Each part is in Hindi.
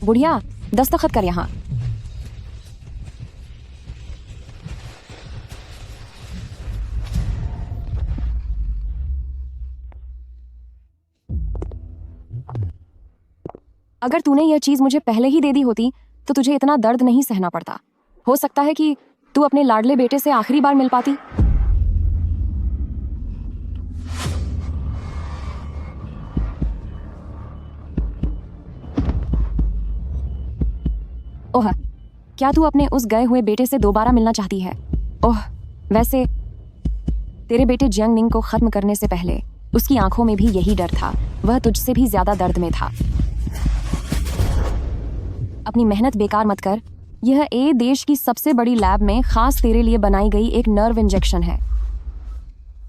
बुढ़िया, दस्तखत कर यहाँ। अगर तूने यह चीज मुझे पहले ही दे दी होती तो तुझे इतना दर्द नहीं सहना पड़ता। हो सकता है कि तू अपने लाडले बेटे से आखिरी बार मिल पाती। ओह, क्या तू अपने उस गए हुए बेटे से दोबारा मिलना चाहती है? ओह, वैसे तेरे बेटे जियांगनिंग को खत्म करने से पहले उसकी आंखों में भी यही डर था। वह तुझसे भी ज्यादा दर्द में था। अपनी मेहनत बेकार मत कर। यह देश की सबसे बड़ी लैब में खास तेरे लिए बनाई गई एक नर्व इंजेक्शन है।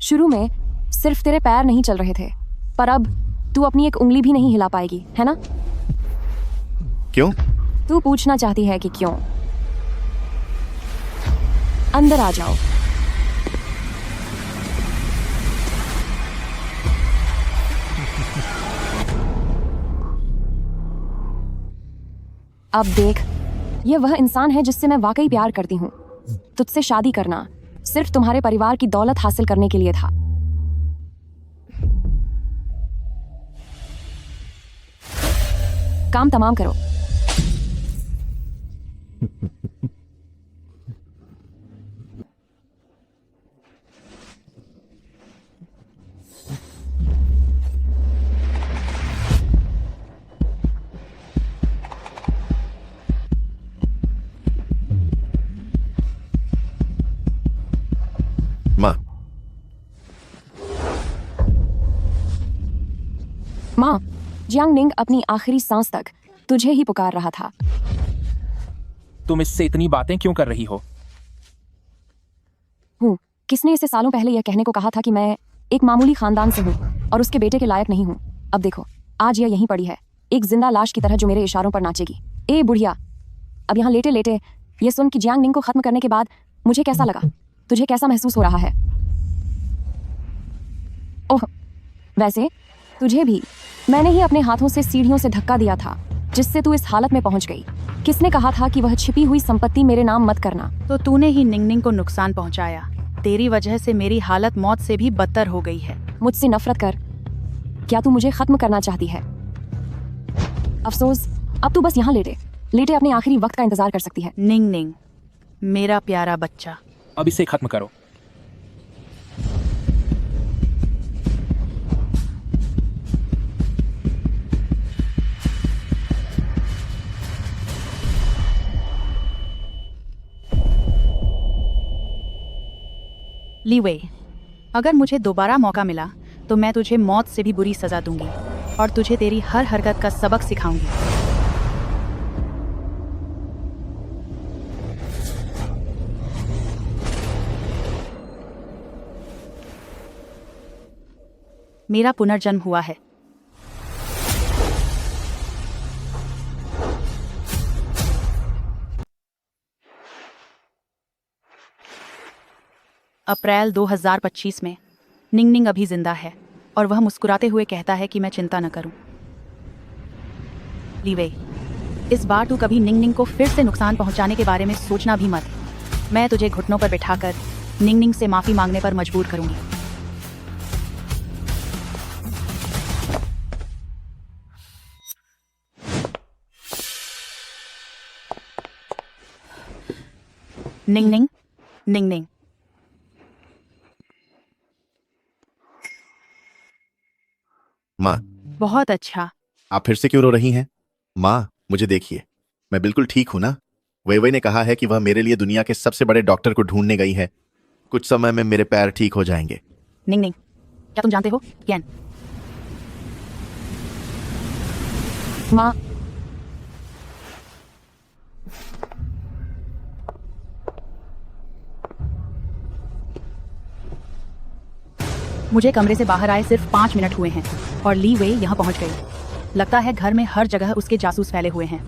शुरू में सिर्फ तेरे पैर नहीं चल रहे थे, पर अब तू अपनी एक उंगली भी नहीं हिला पाएगी, है ना? क्यों? तू पूछना चाहती है कि क्यों? अंदर आ जाओ। अब देख, यह वह इंसान है जिससे मैं वाकई प्यार करती हूँ। तुझसे शादी करना सिर्फ तुम्हारे परिवार की दौलत हासिल करने के लिए था। काम तमाम करो। माँ, जियांगनिंग अपनी आखिरी सांस तक तुझे ही पुकार रहा था। तुम इससे इतनी बातें क्यों कर रही हो? किसने इसे सालों पहले यह कहने को कहा था कि मैं एक मामूली खानदान से हूँ और उसके बेटे के लायक नहीं हूँ। अब देखो, आज यह यहीं पड़ी है, एक जिंदा लाश की तरह जो मेरे इशारों पर नाचेगी। ए बुढ़िया, अब यहाँ लेटे लेटे ये सुन कि जियांगनिंग को खत्म करने के बाद मुझे कैसा लगा, तुझे कैसा महसूस हो रहा है? ओह, वैसे तुझे भी मैंने ही अपने हाथों से सीढ़ियों से धक्का दिया था जिससे तू इस हालत में पहुंच गई। किसने कहा था कि वह छिपी हुई संपत्ति मेरे नाम मत करना? तो तूने ही निंगनिंग को नुकसान पहुंचाया। तेरी वजह से मेरी हालत मौत से भी बदतर हो गई है। मुझसे नफरत कर। क्या तू मुझे खत्म करना चाहती है? अफसोस, अब तू बस यहाँ लेटे लेटे अपने आखिरी वक्त का इंतजार कर सकती है। निंगनिंग, मेरा प्यारा बच्चा, अब इसे खत्म करो। ली वेई, अगर मुझे दोबारा मौका मिला तो मैं तुझे मौत से भी बुरी सजा दूंगी और तुझे तेरी हर हरकत का सबक सिखाऊंगी। मेरा पुनर्जन्म हुआ है। अप्रैल 2025 में निंगनिंग अभी जिंदा है और वह मुस्कुराते हुए कहता है कि मैं चिंता न करूं। ली वेई, इस बार तू कभी निंगनिंग को फिर से नुकसान पहुंचाने के बारे में सोचना भी मत। मैं तुझे घुटनों पर बिठाकर निंगनिंग से माफी मांगने पर मजबूर करूंगी। निंगनिंग, निंगनिंग, माँ, बहुत अच्छा। आप फिर से क्यों रो रही हैं? माँ, मुझे देखिए, मैं बिल्कुल ठीक हूं ना। वेइवेई ने कहा है कि वह मेरे लिए दुनिया के सबसे बड़े डॉक्टर को ढूंढने गई है। कुछ समय में मेरे पैर ठीक हो जाएंगे। निंगनिंग, क्या तुम जानते हो यान? माँ, मुझे कमरे से बाहर आए सिर्फ 5 मिनट हुए हैं और ली वेई यहाँ पहुँच गई। लगता है घर में हर जगह उसके जासूस फैले हुए हैं।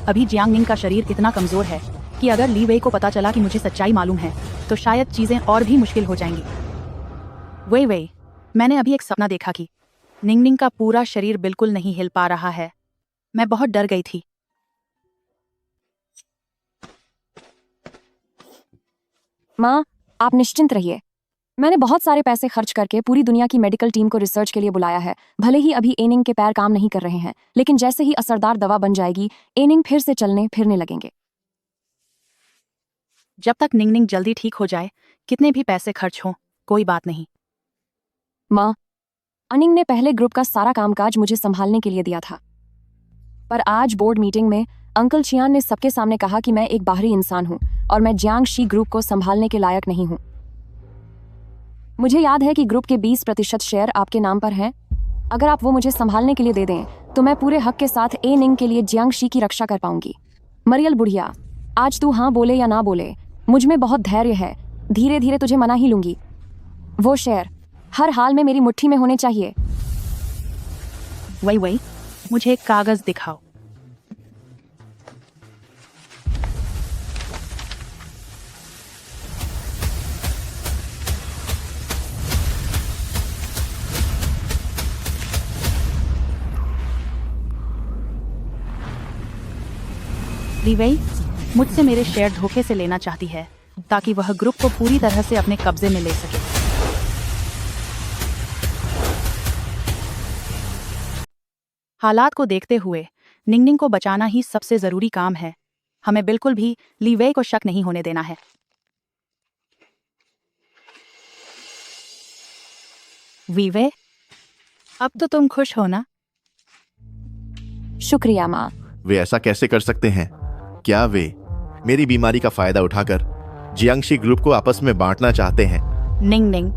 अभी जियांगनिंग का शरीर इतना कमज़ोर है कि अगर ली वेई को पता चला कि मुझे सच्चाई मालूम है तो शायद चीज़ें और भी मुश्किल हो जाएंगी। वेई, मैंने अभी एक सपना देखा कि निंगनिंग का पूरा शरीर बिल्कुल नहीं हिल पा रहा है। मैं बहुत डर गई थी। माँ, आप निश्चिंत रहिए। मैंने बहुत सारे पैसे खर्च करके पूरी दुनिया की मेडिकल टीम को रिसर्च के लिए बुलाया है। भले ही अभी एनिंग के पैर काम नहीं कर रहे हैं, लेकिन जैसे ही असरदार दवा बन जाएगी, एनिंग फिर से चलने फिरने लगेंगे। जब तक निंगनिंग जल्दी ठीक हो जाए, कितने भी पैसे खर्च हों, कोई बात नहीं। माँ, अनिंग ने पहले ग्रुप का सारा कामकाज मुझे संभालने के लिए दिया था, पर आज बोर्ड मीटिंग में अंकल चियान ने सबके सामने कहा कि मैं एक बाहरी इंसान हूँ और मैं जियांग शी ग्रुप को संभालने के लायक नहीं हूँ। मुझे याद है कि ग्रुप के 20% शेयर आपके नाम पर हैं। अगर आप वो मुझे संभालने के लिए दे दें, तो मैं पूरे हक के साथ ए निंग के लिए जियांग शी की रक्षा कर पाऊंगी। मरियल बुढ़िया, आज तू हाँ बोले या ना बोले, मुझ में बहुत धैर्य है। धीरे धीरे तुझे मना ही लूंगी। वो शेयर हर हाल में मेरी मुट्ठी में होने चाहिए। वही मुझे एक कागज दिखाओ। लीवेई मुझसे मेरे शेयर धोखे से लेना चाहती है ताकि वह ग्रुप को पूरी तरह से अपने कब्जे में ले सके। हालात को देखते हुए निंगनिंग को बचाना ही सबसे जरूरी काम है। हमें बिल्कुल भी लीवेई को शक नहीं होने देना है। वीवे, अब तो तुम खुश हो ना? शुक्रिया माँ। वे ऐसा कैसे कर सकते हैं? क्या वे मेरी बीमारी का फायदा उठाकर जियांगशी ग्रुप को आपस में बांटना चाहते हैं? निंगनिंग,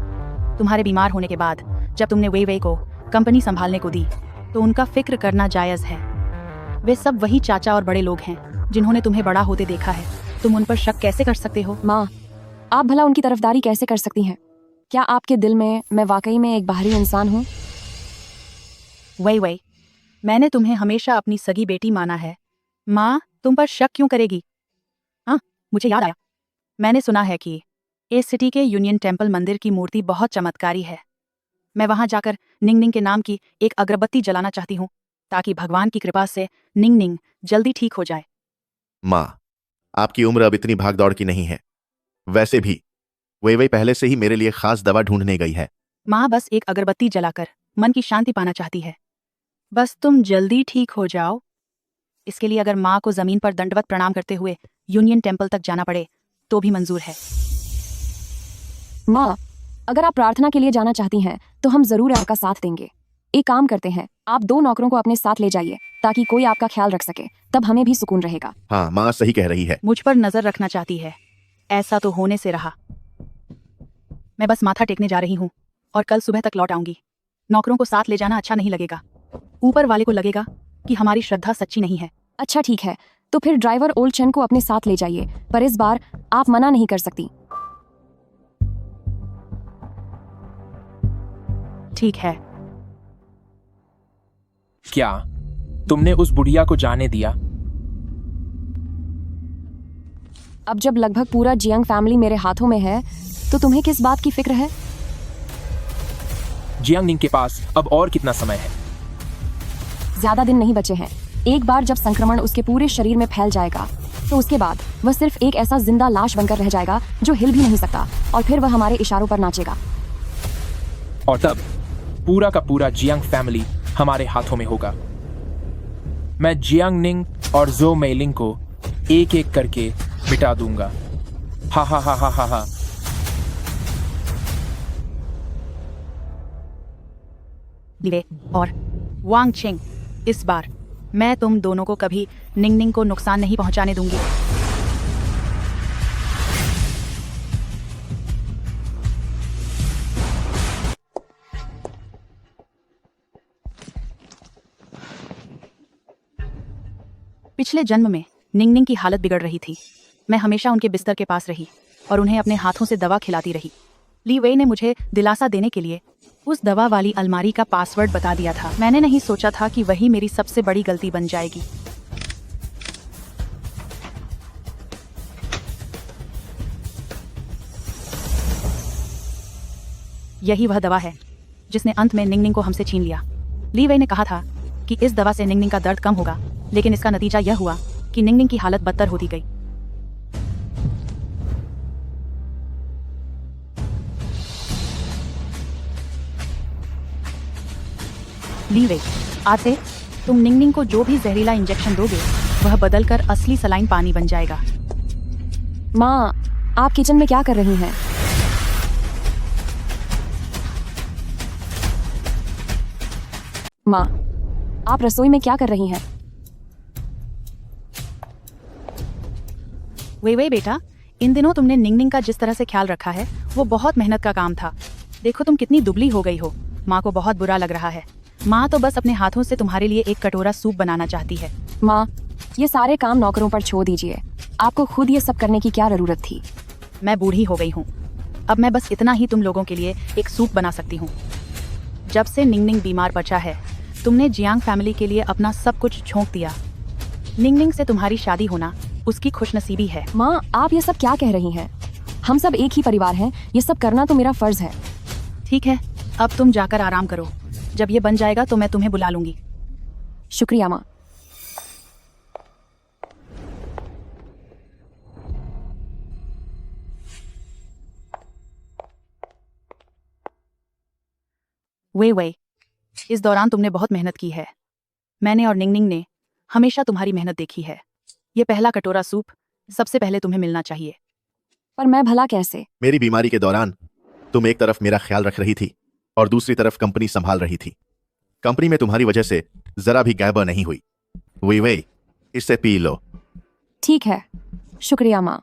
तुम्हारे बीमार होने के बाद जब तुमने वे को कंपनी संभालने को दी, तो उनका फिक्र करना जायज है। वे सब वही चाचा और बड़े लोग हैं जिन्होंने तुम्हें बड़ा होते देखा है। तुम उन पर शक कैसे कर सकते हो? माँ, आप भला उनकी तरफदारी कैसे कर सकती हैं? क्या आपके दिल में मैं वाकई में एक बाहरी इंसान हूँ? वही मैंने तुम्हें हमेशा अपनी सगी बेटी माना है। माँ तुम पर शक क्यों करेगी? हाँ, मुझे याद आया। मैंने सुना है कि इस सिटी के यूनियन टेम्पल मंदिर की मूर्ति बहुत चमत्कारी है। मैं वहां जाकर निंगनिंग के नाम की एक अगरबत्ती जलाना चाहती हूँ ताकि भगवान की कृपा से निंगनिंग जल्दी ठीक हो जाए। माँ, आपकी उम्र अब इतनी भाग दौड़ की नहीं है। वैसे भी वे पहले से ही मेरे लिए खास दवा ढूंढने गई है। माँ बस एक अगरबत्ती जलाकर मन की शांति पाना चाहती है। बस तुम जल्दी ठीक हो जाओ। इसके लिए अगर माँ को जमीन पर दंडवत प्रणाम करते हुए यूनियन टेम्पल तक जाना पड़े तो भी मंजूर है। माँ, अगर आप प्रार्थना के लिए जाना चाहती हैं तो हम जरूर आपका साथ देंगे। एक काम करते हैं, आप 2 नौकरों को अपने साथ ले जाइए ताकि कोई आपका ख्याल रख सके, तब हमें भी सुकून रहेगा। हाँ, माँ सही कह रही है। मुझ पर नजर रखना चाहती है, ऐसा तो होने से रहा। मैं बस माथा टेकने जा रही हूँ और कल सुबह तक लौट आऊंगी। नौकरों को साथ ले जाना अच्छा नहीं लगेगा। ऊपर वाले को लगेगा कि हमारी श्रद्धा सच्ची नहीं है। अच्छा ठीक है, तो फिर ड्राइवर ओल्ड चेन को अपने साथ ले जाइए, पर इस बार आप मना नहीं कर सकती। ठीक है। क्या तुमने उस बुढ़िया को जाने दिया? अब जब लगभग पूरा जियांग फैमिली मेरे हाथों में है, तो तुम्हें किस बात की फिक्र है? जियांग निंग के पास अब और कितना समय है? ज्यादा दिन नहीं बचे हैं। एक बार जब संक्रमण उसके पूरे शरीर में फैल जाएगा, तो उसके बाद वह सिर्फ एक ऐसा जिंदा लाश बनकर रह जाएगा जो हिल भी नहीं सकता, और फिर वह हमारे इशारों पर नाचेगा। और तब पूरा का पूरा जियांग फैमिली हमारे हाथों में होगा। मैं जियांग निंग और जो मेलिंग को एक एक करके मिटा दूंगा। हा हा हा हा हा हा। लिवे और वांग चिंग, इस बार मैं तुम दोनों को कभी निंगनिंग को नुकसान नहीं पहुंचाने दूंगी। पिछले जन्म में निंगनिंग की हालत बिगड़ रही थी। मैं हमेशा उनके बिस्तर के पास रही और उन्हें अपने हाथों से दवा खिलाती रही। ली वेई ने मुझे दिलासा देने के लिए उस दवा वाली अलमारी का पासवर्ड बता दिया था। मैंने नहीं सोचा था कि वही मेरी सबसे बड़ी गलती बन जाएगी। यही वह दवा है जिसने अंत में निंगनिंग को हमसे छीन लिया। ली वेई ने कहा था कि इस दवा से निंगनिंग का दर्द कम होगा, लेकिन इसका नतीजा यह हुआ कि निंगनिंग की हालत बदतर होती गई। ली वे, आज से तुम निंगनिंग को जो भी जहरीला इंजेक्शन दोगे वह बदलकर असली सलाइन पानी बन जाएगा। माँ, आप किचन में क्या कर रही हैं? माँ, आप रसोई में क्या कर रही हैं? वे बेटा, इन दिनों तुमने निंगनिंग का जिस तरह से ख्याल रखा है वो बहुत मेहनत का काम था। देखो तुम कितनी दुबली हो गई हो। माँ को बहुत बुरा लग रहा है। माँ तो बस अपने हाथों से तुम्हारे लिए एक कटोरा सूप बनाना चाहती है। माँ, ये सारे काम नौकरों पर छोड़ दीजिए। आपको खुद ये सब करने की क्या जरूरत थी? मैं बूढ़ी हो गई हूँ। अब मैं बस इतना ही तुम लोगों के लिए एक सूप बना सकती हूँ। जब से निंगनिंग बीमार बचा है तुमने जियांग फैमिली के लिए अपना सब कुछ झोंक दिया। निंगनिंग से तुम्हारी शादी होना उसकी खुशनसीबी है। माँ, आप ये सब क्या कह रही हैं? हम सब एक ही परिवार हैं। ये सब करना तो मेरा फर्ज है। ठीक है, अब तुम जाकर आराम करो। जब ये बन जाएगा तो मैं तुम्हें बुला लूंगी। शुक्रिया माँ। वे, इस दौरान तुमने बहुत मेहनत की है। मैंने और निंगनिंग ने हमेशा तुम्हारी मेहनत देखी है। ये पहला कटोरा सूप सबसे पहले तुम्हें मिलना चाहिए। पर मैं भला कैसे? मेरी बीमारी के दौरान तुम एक तरफ मेरा ख्याल रख रही थी और दूसरी तरफ कंपनी संभाल रही थी। कंपनी में तुम्हारी वजह से जरा भी गैबा नहीं हुई। वे, इसे पी लो। ठीक है, शुक्रिया माँ।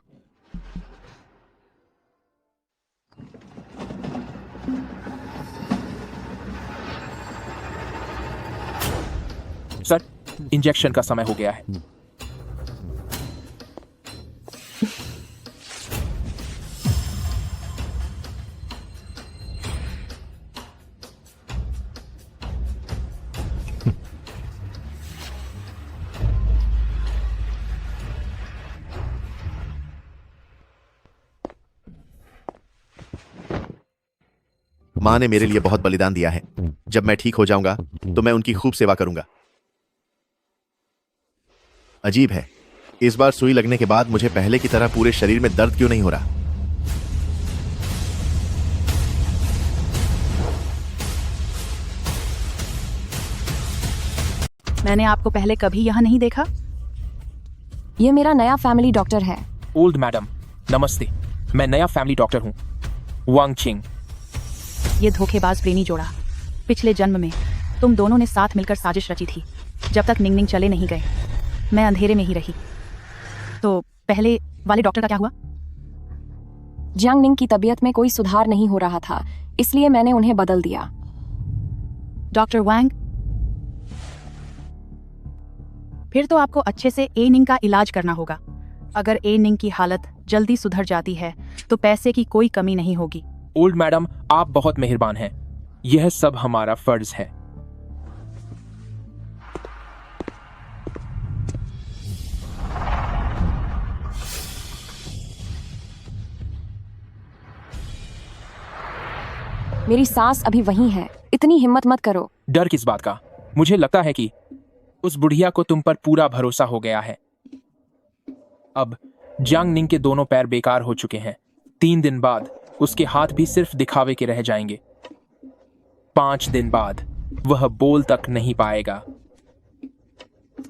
सर, इंजेक्शन का समय हो गया है। माँ ने मेरे लिए बहुत बलिदान दिया है। जब मैं ठीक हो जाऊंगा तो मैं उनकी खूब सेवा करूंगा। अजीब है, इस बार सुई लगने के बाद मुझे पहले की तरह पूरे शरीर में दर्द क्यों नहीं हो रहा? मैंने आपको पहले कभी यहाँ नहीं देखा। ये मेरा नया फैमिली डॉक्टर है। ओल्ड मैडम, नमस्ते। मैं नया फैमिली डॉक्टर हूँ, वांग चिंग। ये धोखेबाज प्रेमी जोड़ा। पिछले जन्म में तुम दोनों ने साथ मिलकर साजिश रची थी। जब तक निंगनिंग चले नहीं गए मैं अंधेरे में ही रही। तो पहले वाले डॉक्टर का क्या हुआ? जियांग निंग की तबीयत में कोई सुधार नहीं हो रहा था, इसलिए मैंने उन्हें बदल दिया। डॉक्टर वांग, फिर तो आपको अच्छे से ए निंग का इलाज करना होगा। अगर ए निंग की हालत जल्दी सुधर जाती है तो पैसे की कोई कमी नहीं होगी। ओल्ड मैडम, आप बहुत मेहरबान हैं। यह सब हमारा फर्ज है। मेरी सास अभी वहीं है। इतनी हिम्मत मत करो। डर किस बात का? मुझे लगता है कि उस बुढ़िया को तुम पर पूरा भरोसा हो गया है। अब जियांग निंग के दोनों पैर बेकार हो चुके हैं। 3 दिन बाद उसके हाथ भी सिर्फ दिखावे के रह जाएंगे। 5 दिन बाद वह बोल तक नहीं पाएगा।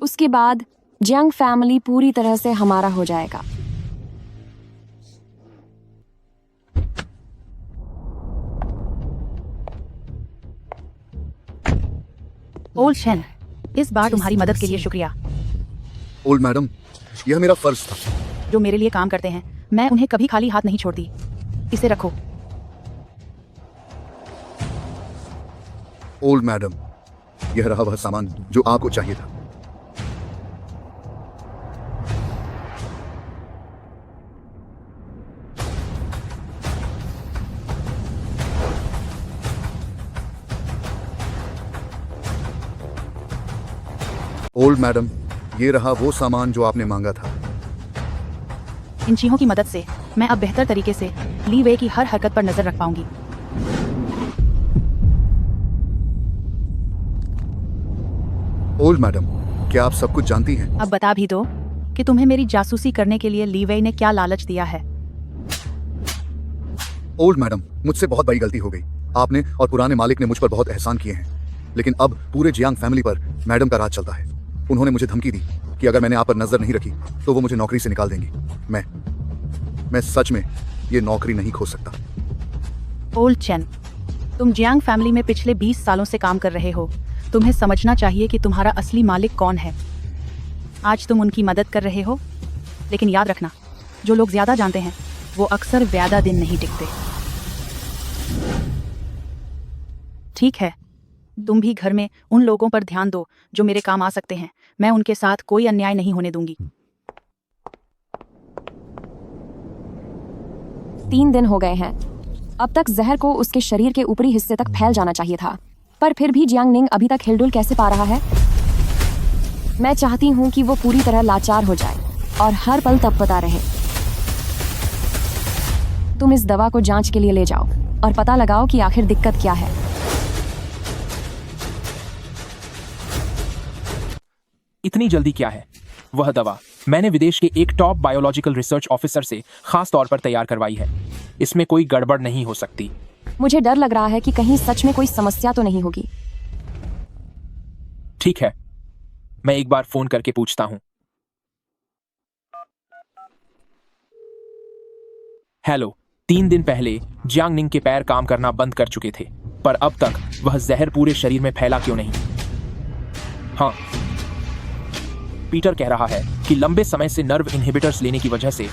उसके बाद जियांग फैमिली पूरी तरह से हमारा हो जाएगा। ओल्ड शेन, इस बार तुम्हारी मदद के लिए शुक्रिया। ओल्ड मैडम, यह मेरा फर्ज था। जो मेरे लिए काम करते हैं मैं उन्हें कभी खाली हाथ नहीं छोड़ती। इसे रखो। ओल्ड मैडम, यह रहा वह सामान जो आपको चाहिए था। ओल्ड मैडम, ये रहा वो सामान जो आपने मांगा था। इन चीहों की मदद से मैं अब बेहतर तरीके से ली वे की हर हरकत पर नजर रख पाऊंगी। ओल्ड मैडम, क्या आप सब कुछ जानती हैं? अब बता भी दो कि तुम्हें मेरी जासूसी करने के लिए ली वे ने क्या लालच दिया है। ओल्ड मैडम, मुझसे बहुत बड़ी गलती हो गई। आपने और पुराने मालिक ने मुझ पर बहुत एहसान किए हैं। लेकिन अब पूरे जियांग फैमिली पर मैडम का राज चलता है। उन्होंने मुझे धमकी दी कि अगर मैंने आप पर नजर नहीं रखी तो वो मुझे नौकरी से निकाल देंगी। मैं सच में ये नौकरी नहीं खो सकता। ओल्ड चेन, तुम जियांग फैमिली में पिछले 20 सालों से काम कर रहे हो। तुम्हें समझना चाहिए कि तुम्हारा असली मालिक कौन है। आज तुम उनकी मदद कर रहे हो, लेकिन याद रखना, जो लोग ज्यादा जानते हैं वो अक्सर ज्यादा दिन नहीं टिकते। ठीक है, तुम भी घर में उन लोगों पर ध्यान दो जो मेरे काम आ सकते हैं। मैं उनके साथ कोई अन्याय नहीं होने दूंगी। 3 दिन हो गए हैं। अब तक जहर को उसके शरीर के ऊपरी हिस्से तक फैल जाना चाहिए था, पर फिर भी जियांग निंग अभी तक हिलडुल कैसे पा रहा है? मैं चाहती हूँ कि वो पूरी तरह लाचार हो जाए और हर पल तपता रहे। तुम इस दवा को जांच के लिए ले जाओ और पता लगाओ कि आखिर दिक्कत क्या है। इतनी जल्दी क्या है? वह दवा मैंने विदेश के एक टॉप बायोलॉजिकल रिसर्च ऑफिसर से खास तौर पर तैयार करवाई है। इसमें कोई गड़बड़ नहीं हो सकती। मुझे डर लग रहा है कि कहीं सच में कोई समस्या तो नहीं होगी। ठीक है, मैं एक बार फोन करके पूछता हूं। हेलो। 3 दिन पहले जियांग निंग के पैर काम करना बंद कर चुके थे, पर अब तक वह जहर पूरे शरीर में फैला क्यों नहीं? हाँ, पीटर कह रहा है कि लंबे समय से नर्व इनहिबिटर्स लेने की वजह से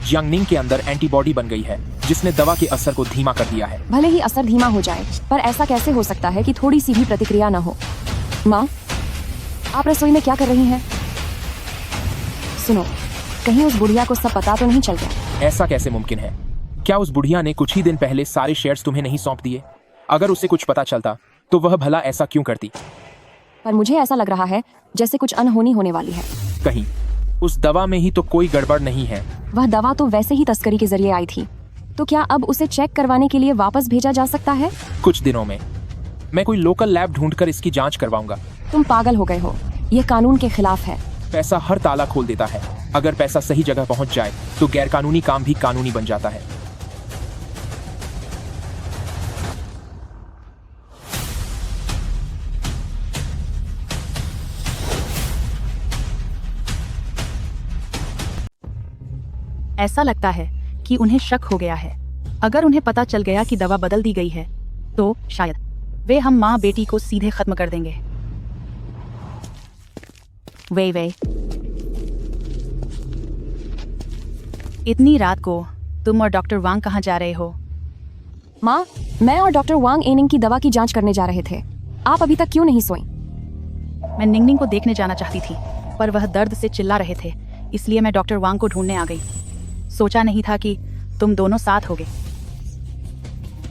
जियांग निंग के अंदर एंटीबॉडी बन गई है, जिसने दवा के असर को धीमा कर दिया है। भले ही असर धीमा हो जाए, पर ऐसा कैसे हो सकता है कि थोड़ी सी भी प्रतिक्रिया न हो? माँ, आप रसोई में क्या कर रही हैं? सुनो, कहीं उस बुढ़िया को सब पता तो नहीं चल गया? ऐसा कैसे मुमकिन है? क्या उस बुढ़िया ने कुछ ही दिन पहले सारे शेयर्स तुम्हें नहीं सौंप दिए? अगर उसे कुछ पता चलता तो वह भला ऐसा क्यों करती? पर मुझे ऐसा लग रहा है जैसे कुछ अनहोनी होने वाली है। कहीं उस दवा में ही तो कोई गड़बड़ नहीं है। वह दवा तो वैसे ही तस्करी के जरिए आई थी, तो क्या अब उसे चेक करवाने के लिए वापस भेजा जा सकता है? कुछ दिनों में मैं कोई लोकल लैब ढूंढकर इसकी जांच करवाऊंगा। तुम पागल हो गए हो, यह कानून के खिलाफ है। पैसा हर ताला खोल देता है। अगर पैसा सही जगह पहुंच जाए तो गैरकानूनी काम भी कानूनी बन जाता है। ऐसा लगता है कि उन्हें शक हो गया है। अगर उन्हें पता चल गया कि दवा बदल दी गई है तो शायद वे हम माँ बेटी को सीधे खत्म कर देंगे। वे इतनी रात को तुम और डॉक्टर वांग कहाँ जा रहे हो? माँ, मैं और डॉक्टर वांग एनिंग की दवा की जांच करने जा रहे थे। आप अभी तक क्यों नहीं सोई? मैं निंगनिंग को देखने जाना चाहती थी, पर वह दर्द से चिल्ला रहे थे, इसलिए मैं डॉक्टर वांग को ढूंढने आ गई। सोचा नहीं था कि तुम दोनों साथ होगे।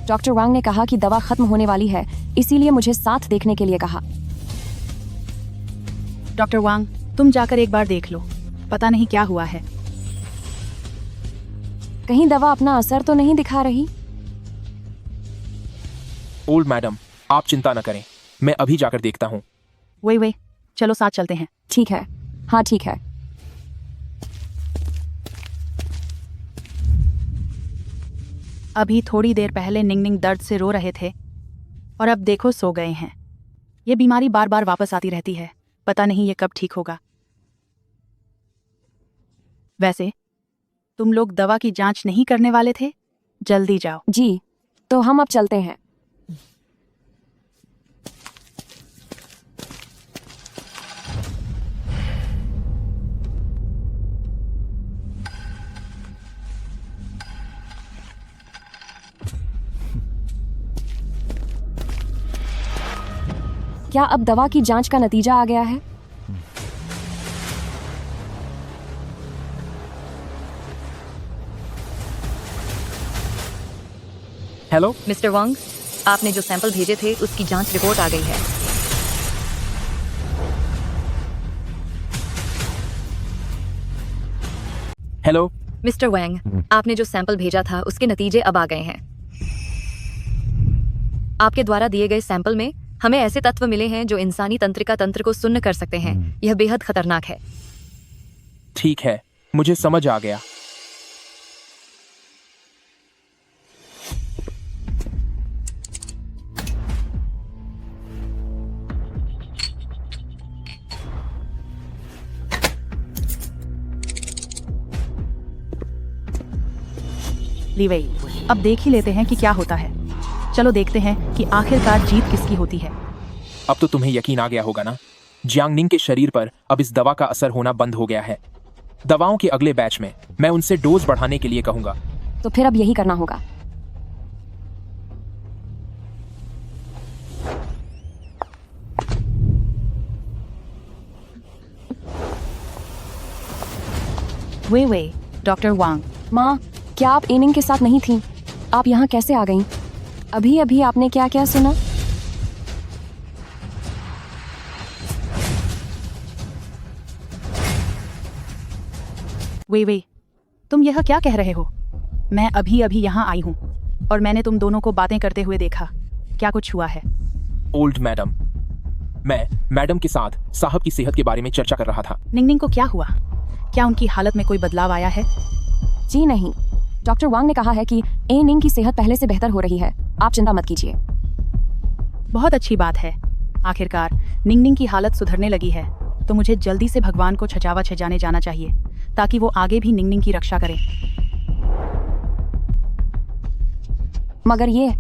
डॉक्टर वांग ने कहा कि दवा खत्म होने वाली है, इसीलिए मुझे साथ देखने के लिए कहा। डॉक्टर वांग, तुम जाकर एक बार देख लो, पता नहीं क्या हुआ है। कहीं दवा अपना असर तो नहीं दिखा रही? ओल्ड मैडम, आप चिंता न करें, मैं अभी जाकर देखता हूँ। वे चलो साथ चलते हैं। ठीक है, हाँ ठीक है। अभी थोड़ी देर पहले निंगनिंग दर्द से रो रहे थे और अब देखो सो गए हैं। ये बीमारी बार बार वापस आती रहती है, पता नहीं ये कब ठीक होगा। वैसे तुम लोग दवा की जांच नहीं करने वाले थे? जल्दी जाओ। जी, तो हम अब चलते हैं। क्या अब दवा की जांच का नतीजा आ गया है? हेलो मिस्टर वांग, आपने जो सैंपल भेजे थे उसकी जांच रिपोर्ट आ गई है। हेलो मिस्टर वांग, आपने जो सैंपल भेजा था उसके नतीजे अब आ गए हैं। आपके द्वारा दिए गए सैंपल में हमें ऐसे तत्व मिले हैं जो इंसानी तंत्रिका तंत्र को सुन्न कर सकते हैं। यह बेहद खतरनाक है। ठीक है, मुझे समझ आ गया। लीवेई, अब देख ही लेते हैं कि क्या होता है। चलो देखते हैं कि आखिरकार जीत किसकी होती है। अब तो तुम्हें यकीन आ गया होगा ना, जियांग निंग के शरीर पर अब इस दवा का असर होना बंद हो गया है। दवाओं के अगले बैच में मैं उनसे डोज बढ़ाने के लिए कहूंगा। तो फिर अब यही करना होगा। वे डॉक्टर वांग, माँ, क्या आप एनिंग के साथ नहीं थीं? आप यहाँ कैसे आ गईं? अभी अभी आपने क्या क्या सुना? वे तुम यह क्या कह रहे हो? मैं अभी अभी यहाँ आई हूँ और मैंने तुम दोनों को बातें करते हुए देखा। क्या कुछ हुआ है? ओल्ड मैडम, मैं मैडम के साथ साहब की सेहत के बारे में चर्चा कर रहा था। निंगनिंग को क्या हुआ? क्या उनकी हालत में कोई बदलाव आया है? जी नहीं, डॉक्टर वांग ने कहा है कि एनिंग की सेहत पहले से बेहतर हो रही है। आप चिंता मत कीजिए। बहुत अच्छी बात है। आखिरकार निंगनिंग की हालत सुधरने लगी है, तो मुझे जल्दी से भगवान को छजावा छजाने जाना चाहिए ताकि वो आगे भी निंगनिंग की रक्षा करें। मगर ये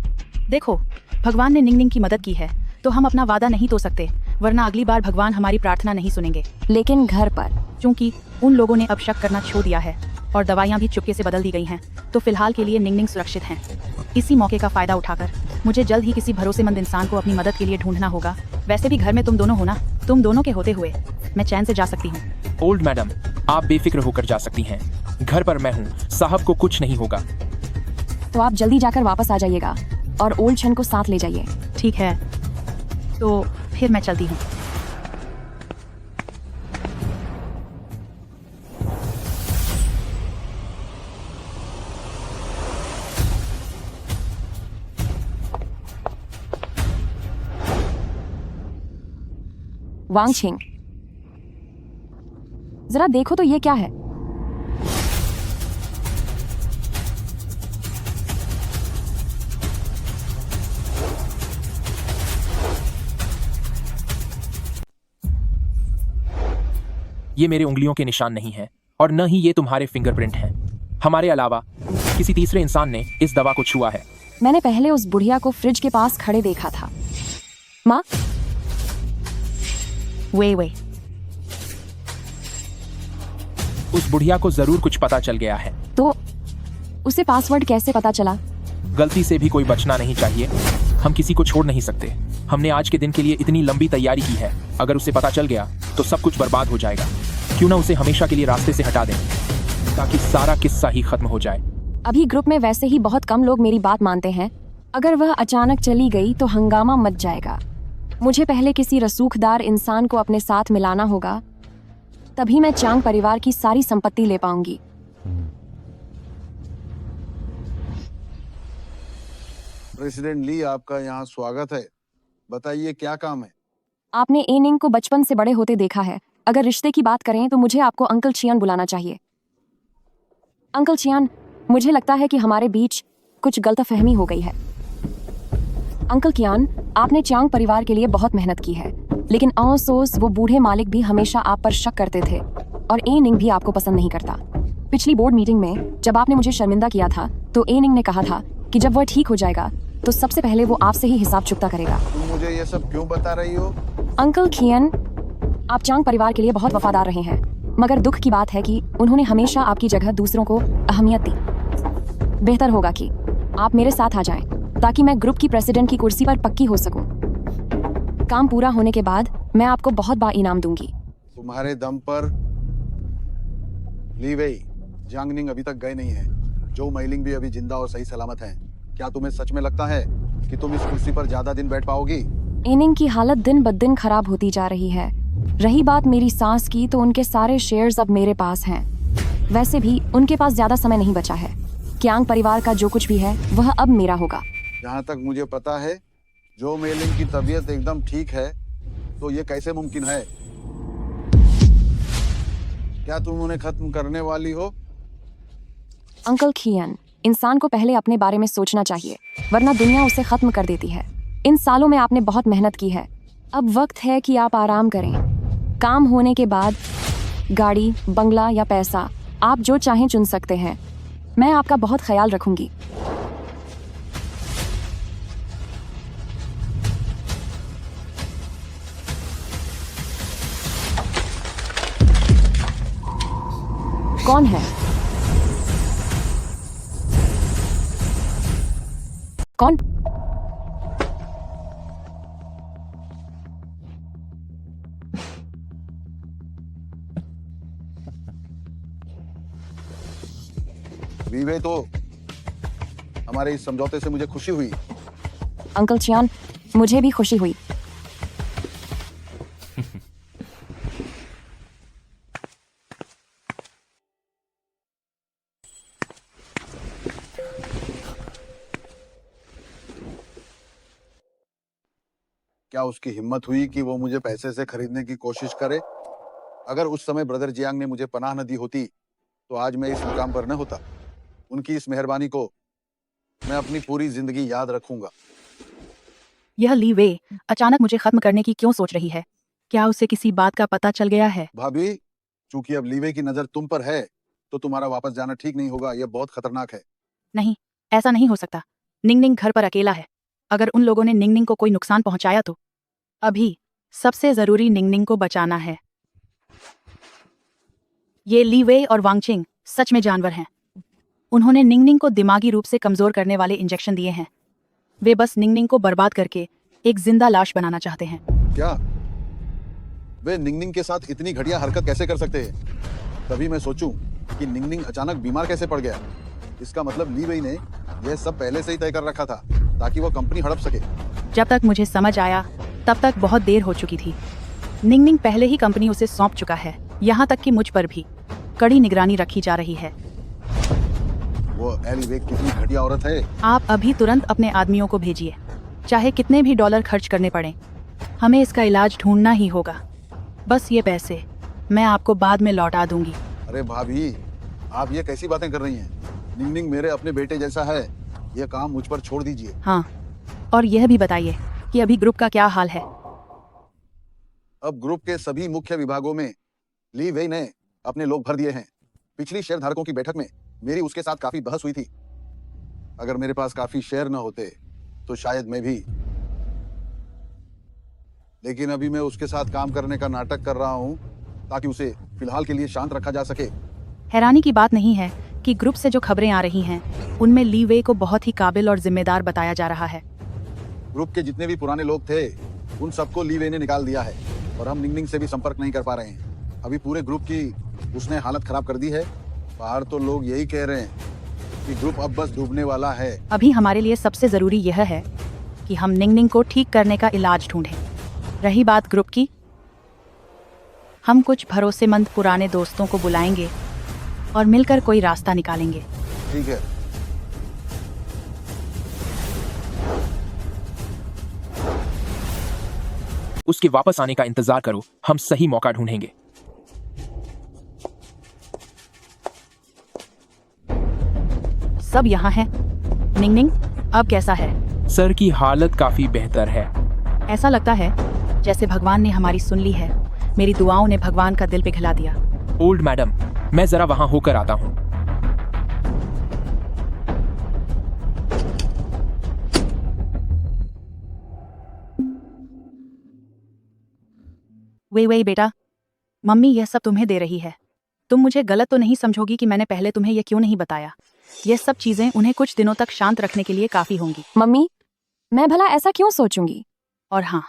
देखो, भगवान ने निंगनिंग की मदद की है, तो हम अपना वादा नहीं तोड़ सकते, वरना अगली बार भगवान हमारी प्रार्थना नहीं सुनेंगे। लेकिन घर पर क्योंकि उन लोगों ने अब शक करना छोड़ दिया है और दवाइयाँ भी चुपके से बदल दी गई हैं, तो फिलहाल के लिए निंगनिंग सुरक्षित हैं। इसी मौके का फायदा उठाकर मुझे जल्द ही किसी भरोसेमंद इंसान को अपनी मदद के लिए ढूंढना होगा। वैसे भी घर में तुम दोनों हो ना, तुम दोनों के होते हुए मैं चैन से जा सकती हूँ। ओल्ड मैडम, आप बेफिक्र होकर जा सकती हैं। घर पर मैं हूँ, साहब को कुछ नहीं होगा। तो आप जल्दी जाकर वापस आ जाइएगा और ओल्ड शन को साथ ले जाइए। ठीक है, तो फिर मैं चलती हूँ। वांग छिंग, जरा देखो तो ये क्या है? ये मेरे उंगलियों के निशान नहीं हैं और न ही ये तुम्हारे फिंगरप्रिंट हैं। हमारे अलावा किसी तीसरे इंसान ने इस दवा को छुआ है। मैंने पहले उस बुढ़िया को फ्रिज के पास खड़े देखा था। माँ, वे उस बुढ़िया को जरूर कुछ पता चल गया है। तो उसे पासवर्ड कैसे पता चला? गलती से भी कोई बचना नहीं चाहिए। हम किसी को छोड़ नहीं सकते। हमने आज के दिन के लिए इतनी लंबी तैयारी की है। अगर उसे पता चल गया तो सब कुछ बर्बाद हो जाएगा। क्यों ना उसे हमेशा के लिए रास्ते से हटा दें ताकि सारा किस्सा ही खत्म हो जाए। अभी ग्रुप में वैसे ही बहुत कम लोग मेरी बात मानते हैं। अगर वह अचानक चली गई तो हंगामा मच जाएगा। मुझे पहले किसी रसूखदार इंसान को अपने साथ मिलाना होगा, तभी मैं चांग परिवार की सारी संपत्ति ले पाऊंगी। प्रेसिडेंट ली, आपका यहाँ स्वागत है। बताइए क्या काम है? आपने एनिंग को बचपन से बड़े होते देखा है। अगर रिश्ते की बात करें तो मुझे आपको अंकल चियान बुलाना चाहिए। अंकल चियान, मुझे लगता है कि हमारे बीच कुछ गलतफहमी हो गई है। अंकल कियान, आपने चांग परिवार के लिए बहुत मेहनत की है, लेकिन अफसोस वो बूढ़े मालिक भी हमेशा आप पर शक करते थे और एनिंग भी आपको पसंद नहीं करता। पिछली बोर्ड मीटिंग में जब आपने मुझे शर्मिंदा किया था तो एनिंग ने कहा था कि जब वह ठीक हो जाएगा तो सबसे पहले वो आपसे ही हिसाब चुकता करेगा। तुम मुझे ये सब क्यों बता रही हो? अंकल खियन, आप चांग परिवार के लिए बहुत वफादार रहे हैं, मगर दुख की बात है कि उन्होंने हमेशा आपकी जगह दूसरों को अहमियत दी। बेहतर होगा कि आप मेरे साथ आ जाएं ताकि मैं ग्रुप की प्रेसिडेंट की कुर्सी पर पक्की हो सकूं। काम पूरा होने के बाद मैं आपको बहुत बड़ा इनाम दूंगी। तुम्हारे दम पर ली वेई, जियांग निंग अभी तक गए नहीं हैं। जो मेलिंग भी अभी जिंदा और सही सलामत हैं। क्या तुम्हें सच में लगता है कि तुम इस कुर्सी पर ज्यादा दिन बैठ पाओगी? एनिंग की हालत दिन ब दिन खराब होती जा रही है। रही बात मेरी सास की, तो उनके सारे शेयर्स अब मेरे पास हैं। वैसे भी उनके पास ज्यादा समय नहीं बचा है। क्यांग परिवार का जो कुछ भी है वह अब मेरा होगा। जहाँ तक मुझे पता है, जो मेलिंग की तबीयत एकदम ठीक है, तो ये कैसे मुमकिन है? क्या तुम उन्हें खत्म करने वाली हो? अंकल खियन, इंसान को पहले अपने बारे में सोचना चाहिए, वरना दुनिया उसे खत्म कर देती है। इन सालों में आपने बहुत मेहनत की है। अब वक्त है कि आप आराम करें। काम होने के बाद गाड़ी, बंगला या पैसा, आप जो चाहें चुन सकते हैं। मैं आपका बहुत ख्याल रखूंगी। कौन है? कौन? वीवे तो हमारे इस समझौते से मुझे खुशी हुई। अंकल चियान, मुझे भी खुशी हुई। क्या उसकी हिम्मत हुई कि वो मुझे पैसे से खरीदने की कोशिश करे? अगर उस समय ब्रदर जियांग ने मुझे पनाह न दी होती तो आज मैं इस मुकाम पर न होता। उनकी इस मेहरबानी को मैं अपनी पूरी जिंदगी याद रखूंगा। यह ली वे अचानक मुझे खत्म करने की क्यों सोच रही है? क्या उसे किसी बात का पता चल गया है? भाभी, चूंकि अब लीवे की नजर तुम पर है तो तुम्हारा वापस जाना ठीक नहीं होगा। यह बहुत खतरनाक है। नहीं, ऐसा नहीं हो सकता। निंग निंग घर पर अकेला है। अगर उन लोगों ने निंग निंग को कोई नुकसान पहुंचाया तो अभी सबसे जरूरी निंग निंग को बचाना है। ये ली वे और वांगचिंग सच में जानवर हैं। उन्होंने निंग निंग को दिमागी रूप से कमजोर करने वाले इंजेक्शन दिए हैं। वे बस निंग निंग को बर्बाद करके एक जिंदा लाश बनाना चाहते हैं। क्या वे निंगनिंग के साथ इतनी घटिया हरकत कैसे कर सकते हैं? तभी मैं सोचूं कि निंगनिंग अचानक बीमार कैसे पड़ गया। इसका मतलब ली वेई ने यह सब पहले से ही तय कर रखा था ताकि वो कंपनी हड़प सके। जब तक मुझे समझ आया तब तक बहुत देर हो चुकी थी। निंग निंग पहले ही कंपनी उसे सौंप चुका है। यहाँ तक कि मुझ पर भी कड़ी निगरानी रखी जा रही है। वो एली वेग कितनी घटिया औरत है। आप अभी तुरंत अपने आदमियों को भेजिए, चाहे कितने भी डॉलर खर्च करने पड़े। हमें इसका इलाज ढूंढना ही होगा। बस ये पैसे मैं आपको बाद में लौटा दूंगी। अरे भाभी, आप ये कैसी बातें कर रही हैं? निंगनिंग मेरे अपने बेटे जैसा है। यह काम मुझ पर छोड़ दीजिए। हाँ, और यह भी बताइए कि अभी ग्रुप का क्या हाल है? अब ग्रुप के सभी मुख्य विभागों में ली वेई ने अपने लोग भर दिए हैं। पिछली शेयर धारकों की बैठक में मेरी उसके साथ काफी बहस हुई थी। अगर मेरे पास काफी शेयर न होते तो शायद मैं भी, लेकिन अभी मैं उसके साथ काम करने का नाटक कर रहा हूं ताकि उसे फिलहाल के लिए शांत रखा जा सके। हैरानी की बात नहीं है कि ग्रुप से जो खबरें आ रही हैं उनमें ली वे को बहुत ही काबिल और जिम्मेदार बताया जा रहा है। ग्रुप के जितने भी पुराने लोग थे उन सबको ली वे ने निकाल दिया है और हम निंगनिंग से भी संपर्क नहीं कर पा रहे हैं। अभी पूरे ग्रुप की उसने हालत खराब कर दी है। बाहर तो लोग यही कह रहे हैं कि ग्रुप अब बस डूबने वाला है। अभी हमारे लिए सबसे जरूरी यह है कि हम निंग निंग को ठीक करने का इलाज ढूंढें। रही बात ग्रुप की, हम कुछ भरोसेमंद पुराने दोस्तों को बुलाएंगे और मिलकर कोई रास्ता निकालेंगे। ठीक है। उसके वापस आने का इंतजार करो, हम सही मौका ढूंढेंगे। सब यहाँ हैं। निंग निंग अब कैसा है? सर की हालत काफी बेहतर है। ऐसा लगता है जैसे भगवान ने हमारी सुन ली है। मेरी दुआओं ने भगवान का दिल पिघला दिया। ओल्ड मैडम, मैं जरा वहां होकर आता हूँ। वे बेटा, मम्मी यह सब तुम्हें दे रही है। तुम मुझे गलत तो नहीं समझोगी कि मैंने पहले तुम्हें यह क्यों नहीं बताया? यह सब चीजें उन्हें कुछ दिनों तक शांत रखने के लिए काफी होंगी। मम्मी, मैं भला ऐसा क्यों सोचूंगी? और हाँ,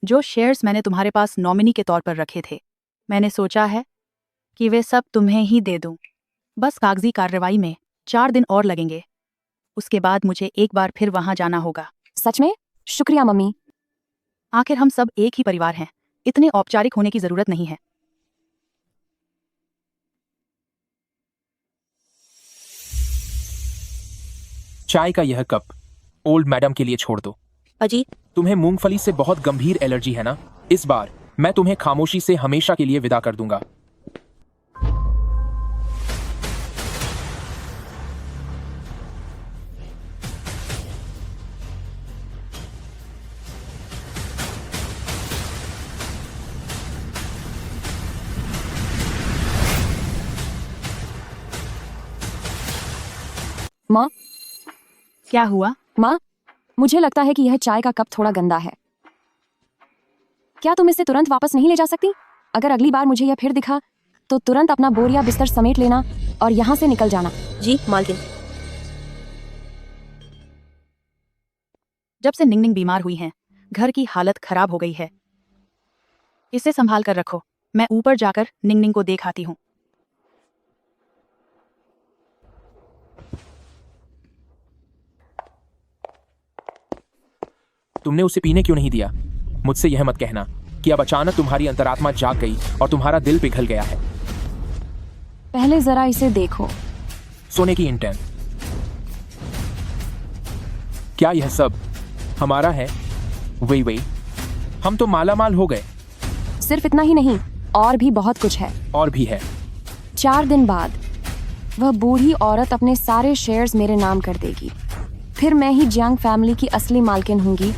जो शेयर्स मैंने तुम्हारे पास नॉमिनी के तौर पर रखे थे, मैंने सोचा है कि वे सब तुम्हें ही दे दूं। बस कागजी कार्रवाई में 4 दिन और लगेंगे। उसके बाद मुझे एक बार फिर वहां जाना होगा। सच में? शुक्रिया मम्मी। आखिर हम सब एक ही परिवार हैं। इतने औपचारिक होने की जरूरत नहीं है। चाय का यह कप ओल्ड मैडम के लिए छोड़ दो। अजी, तुम्हें मूंगफली से बहुत गंभीर एलर्जी है ना? इस बार मैं तुम्हें खामोशी से हमेशा के लिए विदा कर दूंगा। माँ, क्या हुआ? माँ, मुझे लगता है कि यह चाय का कप थोड़ा गंदा है। क्या तुम इसे तुरंत वापस नहीं ले जा सकती? अगर अगली बार मुझे यह फिर दिखा तो तुरंत अपना बोरिया बिस्तर समेट लेना और यहाँ से निकल जाना। जी मालकिन। जब से निंगनिंग बीमार हुई है घर की हालत खराब हो गई है। इसे संभाल कर रखो, मैं ऊपर जाकर निंगनिंग को देख आती हूँ। तुमने उसे पीने क्यों नहीं दिया? मुझसे यह मत कहना कि अब अचानक तुम्हारी अंतरात्मा जाग गई और तुम्हारा दिल पिघल गया है। पहले जरा इसे देखो। सोने की इंटेंट। क्या यह सब हमारा है? वही हम तो माला माल हो गए। सिर्फ इतना ही नहीं, और भी बहुत कुछ है। और भी है। 4 दिन बाद वह बूढ़ी औरत अपने सारे शेयर्स मेरे नाम कर देगी। फिर मैं ही जियांग फैमिली की असली मालकिन होंगी।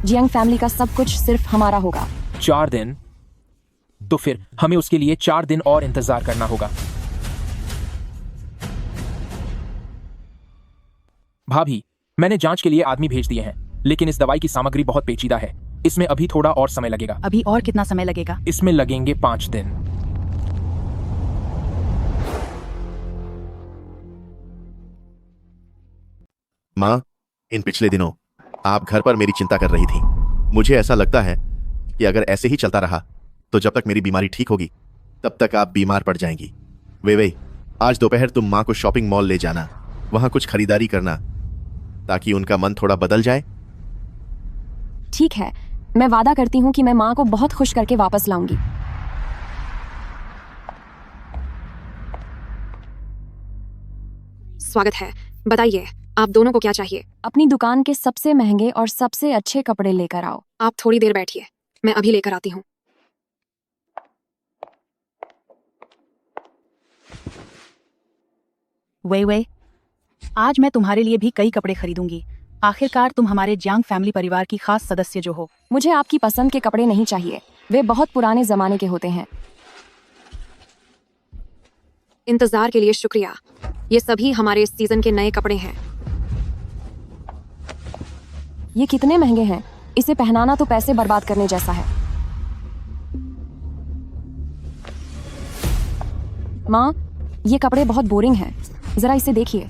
जियांग फैमिली का सब कुछ सिर्फ हमारा होगा। 4 दिन? तो फिर हमें उसके लिए 4 दिन और इंतजार करना होगा। भाभी, मैंने जांच के लिए आदमी भेज दिए हैं, लेकिन इस दवाई की सामग्री बहुत पेचीदा है। इसमें अभी थोड़ा और समय लगेगा। अभी और कितना समय लगेगा? इसमें लगेंगे 5 दिन। माँ, इन पिछले दिनों आप घर पर मेरी चिंता कर रही थी। मुझे ऐसा लगता है कि अगर ऐसे ही चलता रहा तो जब तक मेरी बीमारी ठीक होगी तब तक आप बीमार पड़ जाएंगी। वे आज दोपहर तुम माँ को शॉपिंग मॉल ले जाना, वहां कुछ खरीदारी करना ताकि उनका मन थोड़ा बदल जाए। ठीक है, मैं वादा करती हूँ कि मैं माँ को बहुत खुश करके वापस लाऊंगी। स्वागत है, बताइए आप दोनों को क्या चाहिए? अपनी दुकान के सबसे महंगे और सबसे अच्छे कपड़े लेकर आओ। आप थोड़ी देर बैठिए, मैं अभी लेकर आती हूँ। वे आज मैं तुम्हारे लिए भी कई कपड़े खरीदूंगी। आखिरकार तुम हमारे जियांग फैमिली परिवार की खास सदस्य जो हो। मुझे आपकी पसंद के कपड़े नहीं चाहिए, वे बहुत पुराने जमाने के होते हैं। इंतजार के लिए शुक्रिया। ये सभी हमारे इस सीजन के नए कपड़े हैं। ये कितने महंगे हैं? इसे पहनाना तो पैसे बर्बाद करने जैसा है। माँ, ये कपड़े बहुत बोरिंग हैं। जरा इसे देखिए,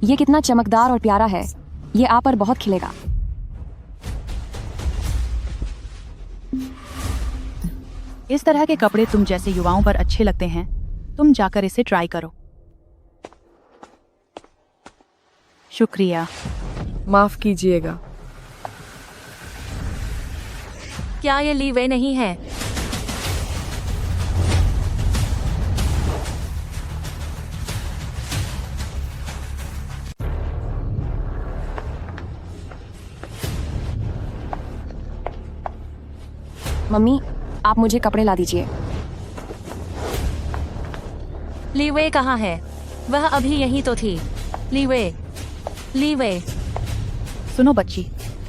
ये कितना चमकदार और प्यारा है। ये आप पर बहुत खिलेगा। इस तरह के कपड़े तुम जैसे युवाओं पर अच्छे लगते हैं। तुम जाकर इसे ट्राई करो। शुक्रिया। माफ कीजिएगा। क्या ये लीवे नहीं है? मम्मी, आप मुझे कपड़े ला दीजिए। लीवे कहाँ है? वह अभी यहीं तो थी। लीवे सुनो बच्ची,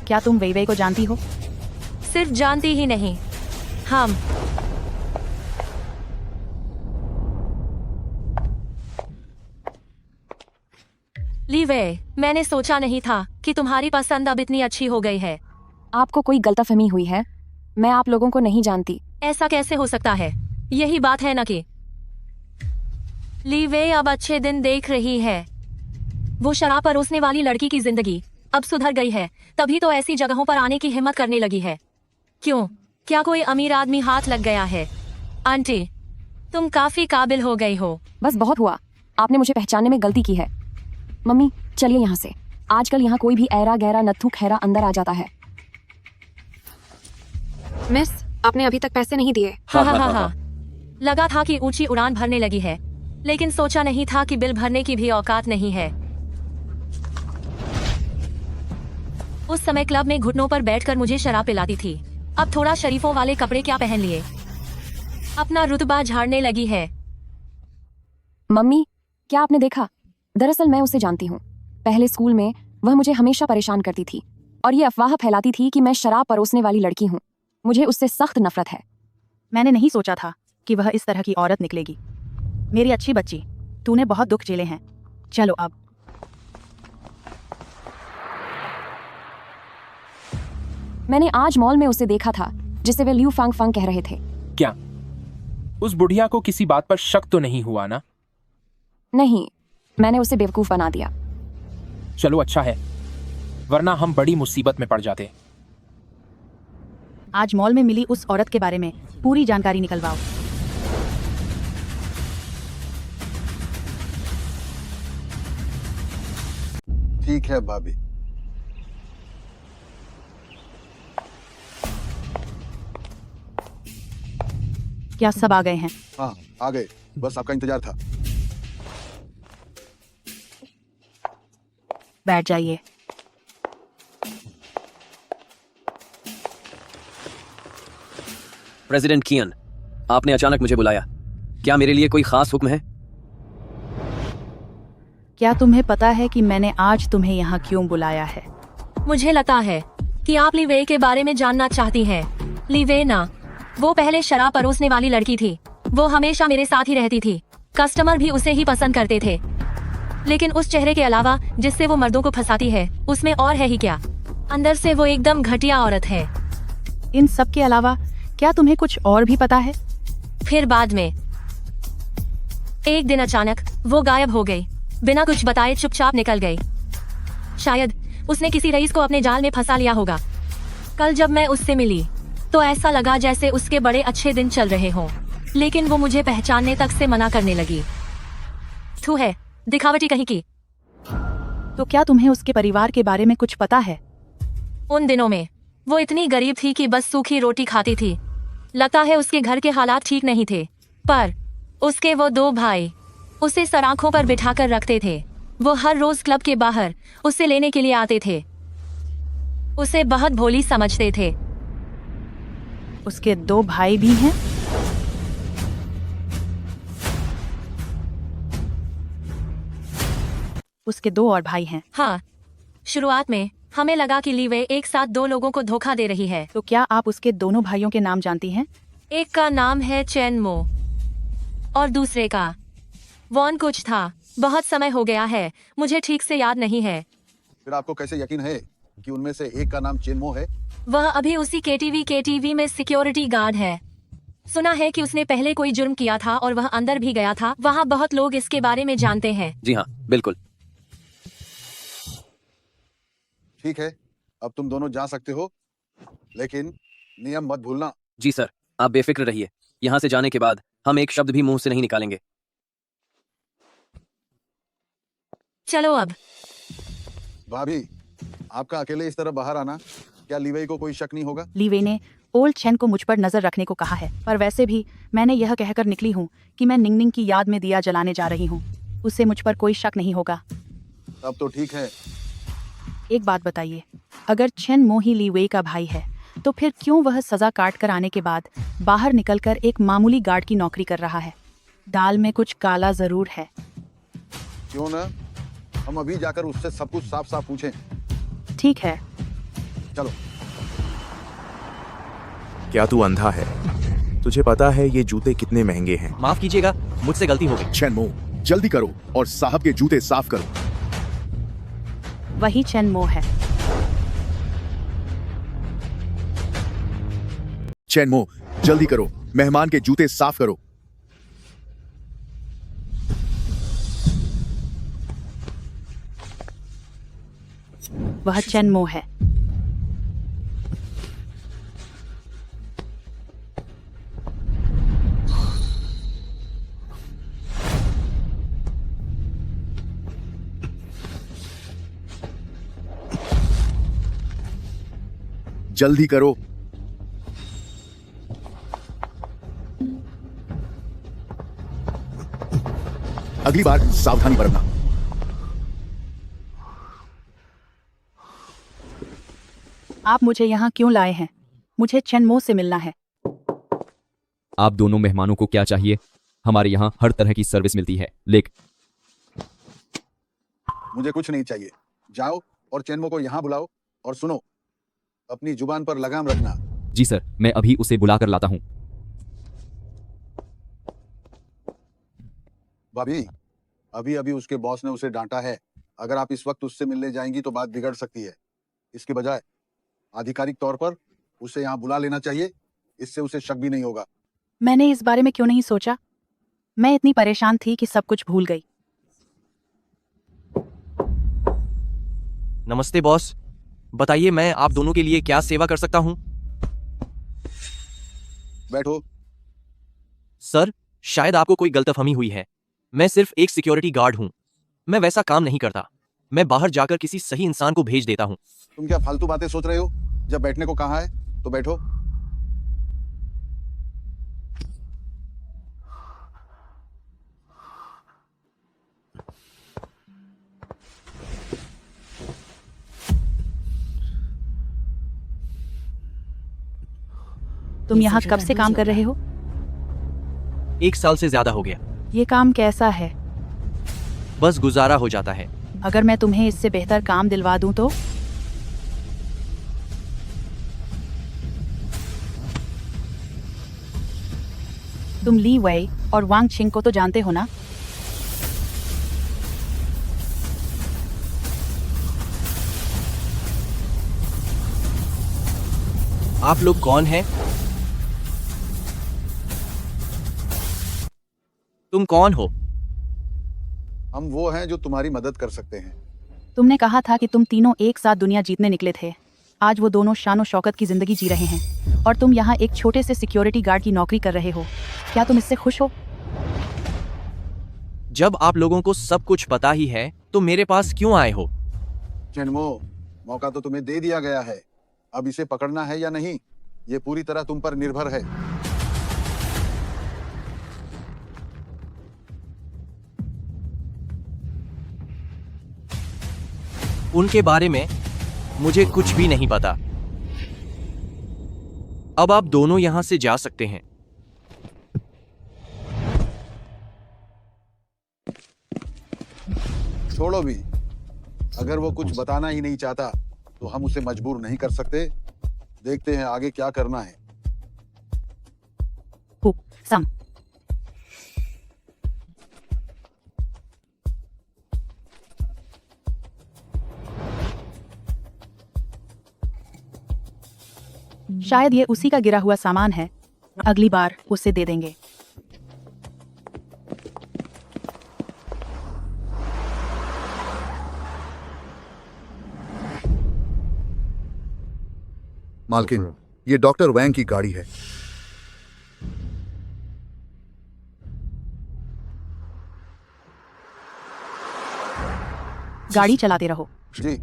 क्या तुम वेइवेई को जानती हो? सिर्फ जानती ही नहीं, हम लीवे, मैंने सोचा नहीं था कि तुम्हारी पसंद अब इतनी अच्छी हो गई है। आपको कोई गलतफहमी हुई है। मैं आप लोगों को नहीं जानती। ऐसा कैसे हो सकता है? यही बात है ना कि लीवे अब अच्छे दिन देख रही है। वो शराब परोसने वाली लड़की की जिंदगी अब सुधर गई है, तभी तो ऐसी जगहों पर आने की हिम्मत करने लगी है। क्यों? क्या कोई अमीर आदमी हाथ लग गया है? आंटी, तुम काफी काबिल हो गई हो। बस बहुत हुआ, आपने मुझे पहचानने में गलती की है। मम्मी, चलिए यहाँ से। आजकल यहाँ कोई भी ऐरा गहरा नत्थु खैरा अंदर आ जाता है। मिस, आपने अभी तक पैसे नहीं दिए। हाँ। लगा था कि ऊंची उड़ान भरने लगी है, लेकिन सोचा नहीं था कि बिल भरने की भी औकात नहीं है। उस समय क्लब में घुटनों पर बैठकर मुझे शराब पिलाती थी, अब थोड़ा शरीफों वाले कपड़े क्या पहन लिए, अपना रुतबा झाड़ने लगी है। मम्मी, क्या आपने देखा? दरअसल मैं उसे जानती हूँ। पहले स्कूल में वह मुझे हमेशा परेशान करती थी और ये अफवाह फैलाती थी कि मैं शराब परोसने वाली लड़की हूँ। मुझे उससे सख्त नफरत है। मैंने नहीं सोचा था कि वह इस तरह की औरत निकलेगी। मेरी अच्छी बच्ची, तूने बहुत दुख झेले हैं। चलो अब मैंने आज मॉल में उसे देखा था जिसे वे ल्यू फांग फांग कह रहे थे। क्या उस बुढ़िया को किसी बात पर शक तो नहीं हुआ ना? नहीं, मैंने उसे बेवकूफ बना दिया। चलो अच्छा है, वरना हम बड़ी मुसीबत में पड़ जाते। आज मॉल में मिली उस औरत के बारे में पूरी जानकारी निकलवाओ। ठीक है भाभी। क्या सब आ गए हैं? हाँ, आ गए, बस आपका इंतजार था। बैठ जाइए। प्रेसिडेंट कियन, आपने अचानक मुझे बुलाया। क्या मेरे लिए कोई खास हुक्म है? क्या तुम्हें पता है कि मैंने आज तुम्हें यहाँ क्यों बुलाया है? मुझे लगता है कि आप लीवे के बारे में जानना चाहती हैं। लीवे ना, वो पहले शराब परोसने वाली लड़की थी। वो हमेशा मेरे साथ ही रहती थी। कस्टमर भी उसे ही पसंद करते थे। लेकिन उस चेहरे के अलावा जिससे वो मर्दों को फंसाती है, उसमें और है ही क्या। अंदर से वो एकदम घटिया औरत है। इन सब के अलावा क्या तुम्हें कुछ और भी पता है? फिर बाद में एक दिन अचानक वो गायब हो गई, बिना कुछ बताए चुपचाप निकल गई। शायद उसने किसी रईस को अपने जाल में फंसा लिया होगा। कल जब मैं उससे मिली तो ऐसा लगा जैसे उसके बड़े अच्छे दिन चल रहे हों, लेकिन वो मुझे पहचानने तक से मना करने लगी। थू है, दिखावटी कहीं की। तो क्या तुम्हें उसके परिवार के बारे में कुछ पता है? उन दिनों में वो इतनी गरीब थी कि बस सूखी रोटी खाती थी। लगता है उसके घर के हालात ठीक नहीं थे, पर उसके वो 2 भाई उसे सराखों पर बिठाकर रखते थे। वो हर रोज क्लब के बाहर उसे लेने के लिए आते थे। उसे बहुत भोली समझते थे। उसके 2 भाई भी हैं? उसके 2 और भाई हैं। हाँ, शुरुआत में हमें लगा कि लीवे एक साथ 2 लोगों को धोखा दे रही है। तो क्या आप उसके दोनों भाइयों के नाम जानती हैं? एक का नाम है चैन मो और दूसरे का वॉन कुछ था। बहुत समय हो गया है, मुझे ठीक से याद नहीं है। फिर आपको कैसे यकीन है कि उनमें से एक का नाम चेनमो है? वह अभी उसी केटीवी में सिक्योरिटी गार्ड है। सुना है कि उसने पहले कोई जुर्म किया था और वह अंदर भी गया था। वहाँ बहुत लोग इसके बारे में जानते हैं। जी हाँ, बिल्कुल। ठीक है, अब तुम दोनों जा सकते हो, लेकिन नियम मत भूलना। जी सर, आप बेफिक्र रहिए। यहाँ से जाने के बाद हम एक शब्द भी मुंह से नहीं निकालेंगे। चलो अब। भाभी, आपका अकेले इस तरह बाहर आना, क्या लीवेई को कोई शक नहीं होगा? लीवे ने ओल्ड चैन को मुझ पर नजर रखने को कहा है, पर वैसे भी मैंने यह कहकर निकली हूँ कि मैं निंगनिंग की याद में दिया जलाने जा रही हूँ। उससे मुझ पर कोई शक नहीं होगा। तब तो ठीक है। एक बात बताइए, अगर चेन मो ही लीवे का भाई है तो फिर क्यों वह सजा काट कर आने के बाद बाहर निकलकर एक मामूली गार्ड की नौकरी कर रहा है? दाल में कुछ काला जरूर है। क्यों ना, हम अभी जाकर उससे सब कुछ साफ साफ पूछें। ठीक है, चलो। क्या तू अंधा है? तुझे पता है ये जूते कितने महंगे हैं? माफ कीजिएगा, मुझसे गलती हो गई। चैनमो, जल्दी करो और साहब के जूते साफ करो। वही चेन मो है। चैनमो, जल्दी करो, मेहमान के जूते साफ करो। वह चेन मो है। जल्दी करो। अगली बार सावधानी बरतना। आप मुझे यहाँ क्यों लाए हैं? मुझे चेन मो से मिलना है। आप दोनों मेहमानों को क्या चाहिए? हमारे यहाँ हर तरह की सर्विस मिलती है, लेकिन मुझे कुछ नहीं चाहिए। जाओ और चेनमो को यहाँ बुलाओ और सुनो, अपनी जुबान पर लगाम रखना। जी सर, मैं अभी उसे बुला कर लाता हूँ। भाभी, अभी अभी उसके बॉस ने उसे डांटा है। अगर आप इस वक्त उससे मिलने जाएंगी तो बात बिगड़ सकती है। इसके बजाय आधिकारिक तौर पर उसे यहाँ बुला लेना चाहिए, इससे उसे शक भी नहीं होगा। मैंने इस बारे में क्यों नहीं सोचा? मैं इतनी परेशान थी कि सब कुछ भूल गई। नमस्ते बॉस, बताइए मैं आप दोनों के लिए क्या सेवा कर सकता हूँ? बैठो। सर, शायद आपको कोई गलतफहमी हुई है। मैं सिर्फ एक सिक्योरिटी गार्ड हूँ। मैं वैसा काम नहीं करता। मैं बाहर जाकर किसी सही इंसान को भेज देता हूँ। तुम क्या फालतू बातें सोच रहे हो? जब बैठने को कहा है तो बैठो। तुम यहाँ कब से काम कर रहे हो? 1 साल से ज्यादा हो गया। ये काम कैसा है? बस गुजारा हो जाता है। अगर मैं तुम्हें इससे बेहतर काम दिलवा दूं तो? तुम ली वई और वांग छिंग को तो जानते हो ना? आप लोग कौन हैं? तुम कौन हो? हम वो हैं जो तुम्हारी मदद कर सकते हैं। तुमने कहा था कि तुम तीनों एक साथ दुनिया जीतने निकले थे। आज वो दोनों शान और शौकत की जिंदगी जी रहे हैं और तुम यहाँ एक छोटे से सिक्योरिटी गार्ड की नौकरी कर रहे हो। क्या तुम इससे खुश हो? जब आप लोगों को सब कुछ पता ही है तो मेरे पास क्यों आए हो? चेनमो, मौका तो तुम्हें दे दिया गया है। अब इसे पकड़ना है या नहीं, ये पूरी तरह तुम पर निर्भर है। उनके बारे में मुझे कुछ भी नहीं पता। अब आप दोनों यहां से जा सकते हैं। छोड़ो भी, अगर वो कुछ बताना ही नहीं चाहता तो हम उसे मजबूर नहीं कर सकते। देखते हैं आगे क्या करना है। सम शायद ये उसी का गिरा हुआ सामान है। अगली बार उसे दे देंगे। मालकिन, ये डॉक्टर वैंग की गाड़ी है। गाड़ी चलाते रहो। जी।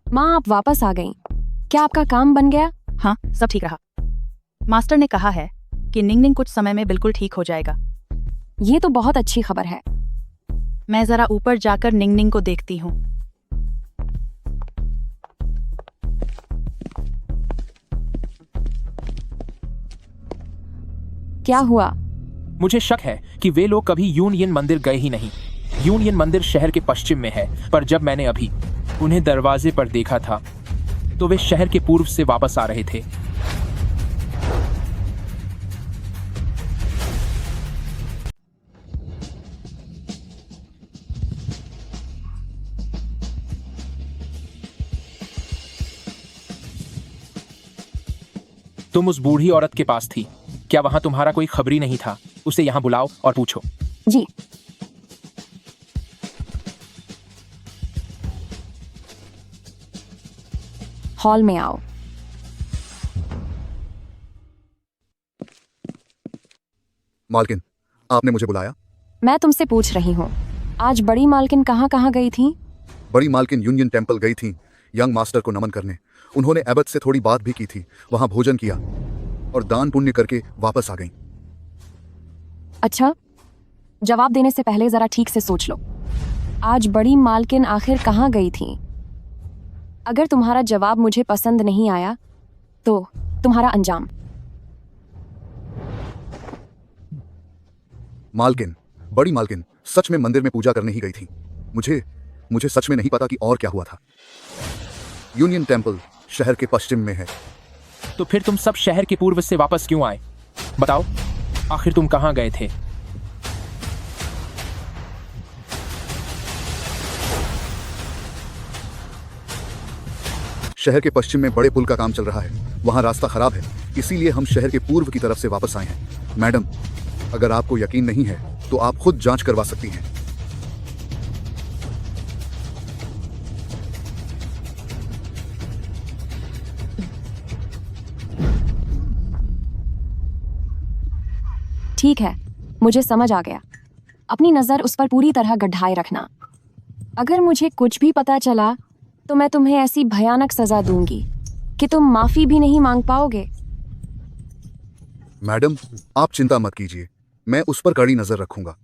माँ, आप वापस आ गईं। क्या आपका काम बन गया? हाँ, सब ठीक रहा। मास्टर ने कहा है कि निंगनिंग कुछ समय में बिल्कुल ठीक हो जाएगा। ये तो बहुत अच्छी खबर है। मैं जरा ऊपर जाकर निंगनिंग को देखती हूँ। क्या हुआ? मुझे शक है कि वे लोग कभी यूनियन मंदिर गए ही नहीं। यूनियन मंदिर शहर के पश्चिम में है, पर जब मैंने अभी उन्हें दरवाजे पर देखा था तो वे शहर के पूर्व से वापस आ रहे थे। तुम उस बूढ़ी औरत के पास थी। क्या वहां तुम्हारा कोई खबरी नहीं था? उसे यहां बुलाओ और पूछो। जी। हॉल में आओ। मालकिन, आपने मुझे बुलाया? मैं तुमसे पूछ रही हूँ, आज बड़ी मालकिन कहाँ गई थी? बड़ी मालकिन यूनियन टेम्पल गई थी यंग मास्टर को नमन करने। उन्होंने एबट से थोड़ी बात भी की थी, वहां भोजन किया और दान पुण्य करके वापस आ गई। अच्छा, जवाब देने से पहले जरा ठीक से सोच लो। आज बड़ी मालकिन आखिर कहाँ गई थी? अगर तुम्हारा जवाब मुझे पसंद नहीं आया तो तुम्हारा अंजाम। मालकिन, बड़ी मालकिन सच में मंदिर में पूजा करने ही गई थी। मुझे सच में नहीं पता कि और क्या हुआ था। यूनियन टेम्पल शहर के पश्चिम में है। तो फिर तुम सब शहर के पूर्व से वापस क्यों आए? बताओ, आखिर तुम कहाँ गए थे? शहर के पश्चिम में बड़े पुल का काम चल रहा है, वहां रास्ता खराब है, इसीलिए हम शहर के पूर्व की तरफ से वापस आए हैं। मैडम, अगर आपको यकीन नहीं है तो आप खुद जांच करवा सकती हैं। ठीक है, मुझे समझ आ गया। अपनी नजर उस पर पूरी तरह गड्ढाए रखना। अगर मुझे कुछ भी पता चला तो मैं तुम्हें ऐसी भयानक सजा दूंगी कि तुम माफी भी नहीं मांग पाओगे। मैडम, आप चिंता मत कीजिए, मैं उस पर कड़ी नजर रखूंगा।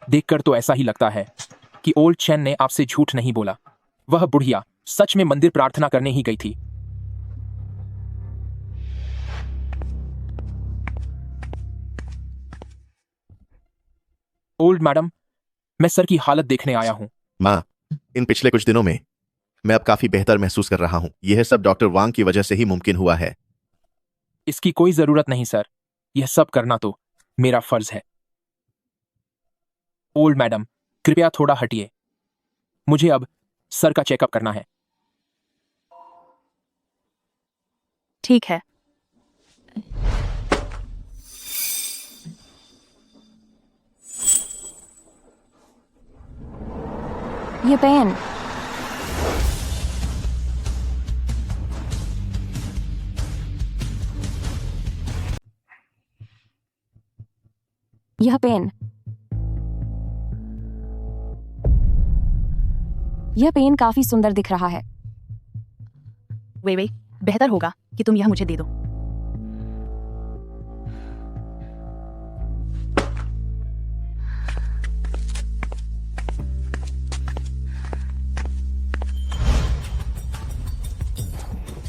देखकर तो ऐसा ही लगता है कि ओल्ड चैन ने आपसे झूठ नहीं बोला। वह बुढ़िया सच में मंदिर प्रार्थना करने ही गई थी। ओल्ड मैडम, मैं सर की हालत देखने आया हूं। माँ, इन पिछले कुछ दिनों में मैं अब काफी बेहतर महसूस कर रहा हूं। यह सब डॉक्टर वांग की वजह से ही मुमकिन हुआ है। इसकी कोई जरूरत नहीं सर, यह सब करना तो मेरा फर्ज है। ओल्ड मैडम, कृपया थोड़ा हटिए, मुझे अब सर का चेकअप करना है। ठीक है। ये पेन, यह पेन, यह पेन काफी सुंदर दिख रहा है। वे बेहतर होगा कि तुम यह मुझे दे दो।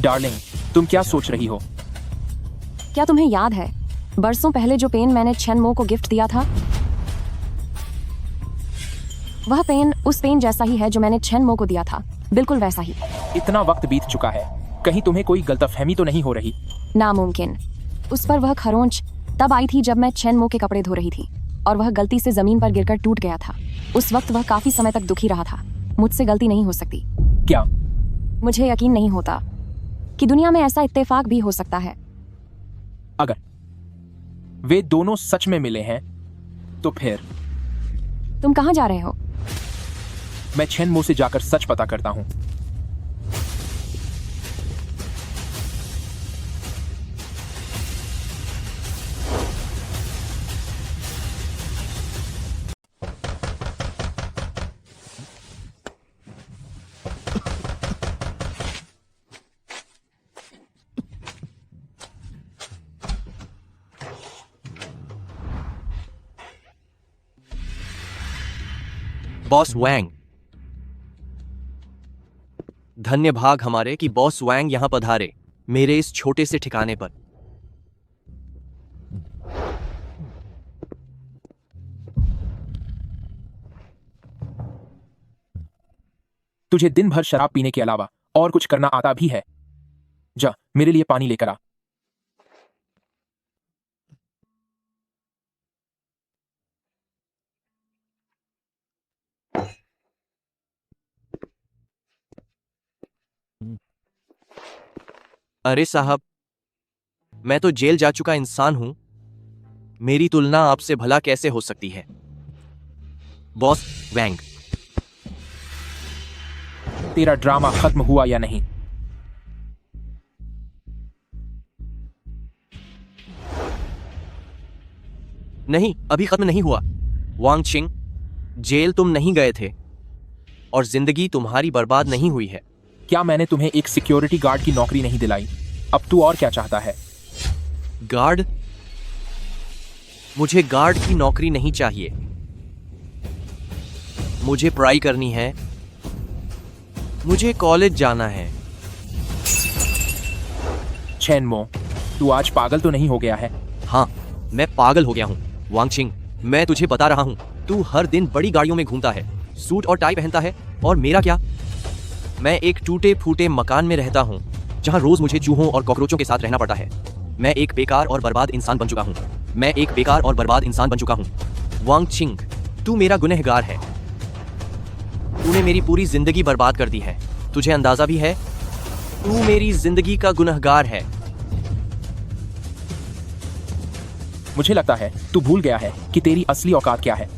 डार्लिंग, तुम क्या सोच रही हो? क्या तुम्हें याद है बरसों पहले जो पेन मैंने चेन मो को गिफ्ट दिया था? वह पेन उस पेन जैसा ही है जो मैंने चेन मो को दिया था, बिल्कुल वैसा ही। इतना वक्त बीत चुका है, कहीं तुम्हें कोई गलतफहमी तो नहीं हो रही? नामुमकिन। उस पर वह खरोंच तब आई थी जब मैं चेन मो के कपड़े धो रही थी और वह गलती से जमीन पर गिरकर टूट गया था। उस वक्त वह काफी समय तक दुखी रहा था। मुझसे गलती नहीं हो सकती। क्या? मुझे यकीन नहीं होता कि दुनिया में ऐसा इत्तेफाक भी हो सकता है। अगर वे दोनों सच में मिले हैं तो फिर तुम कहाँ जा रहे हो? मैं चेन मो से जाकर सच पता करता हूं। बॉस वैंग, धन्य भाग हमारे कि बॉस वैंग यहां पधारे मेरे इस छोटे से ठिकाने पर। तुझे दिन भर शराब पीने के अलावा और कुछ करना आता भी है? जा मेरे लिए पानी लेकर आ। अरे साहब, मैं तो जेल जा चुका इंसान हूं, मेरी तुलना आपसे भला कैसे हो सकती है? बॉस वैंग, तेरा ड्रामा खत्म हुआ या नहीं? नहीं, अभी खत्म नहीं हुआ। वांग चिंग, जेल तुम नहीं गए थे और जिंदगी तुम्हारी बर्बाद नहीं हुई है। क्या मैंने तुम्हें एक सिक्योरिटी गार्ड की नौकरी नहीं दिलाई? अब तू और क्या चाहता है? गार्ड? मुझे गार्ड की नौकरी नहीं चाहिए। मुझे पढ़ाई करनी है, मुझे कॉलेज जाना है। चेन मो, तू आज पागल तो नहीं हो गया है? हाँ, मैं पागल हो गया हूँ। वांग चिंग, मैं तुझे बता रहा हूँ, तू हर दिन बड़ी गाड़ियों में घूमता है, सूट और टाई पहनता है, और मेरा क्या? मैं एक टूटे फूटे मकान में रहता हूँ जहां रोज मुझे चूहों और कॉकरोचों के साथ रहना पड़ता है। मैं एक बेकार और बर्बाद इंसान बन चुका हूँ। मैं एक बेकार और बर्बाद इंसान बन चुका हूँ। वांग छिंग, तू मेरा गुनहगार है। तूने मेरी पूरी जिंदगी बर्बाद कर दी है। तुझे अंदाजा भी है? तू मेरी जिंदगी का गुनहगार है। मुझे लगता है तू भूल गया है कि तेरी असली औकात क्या है।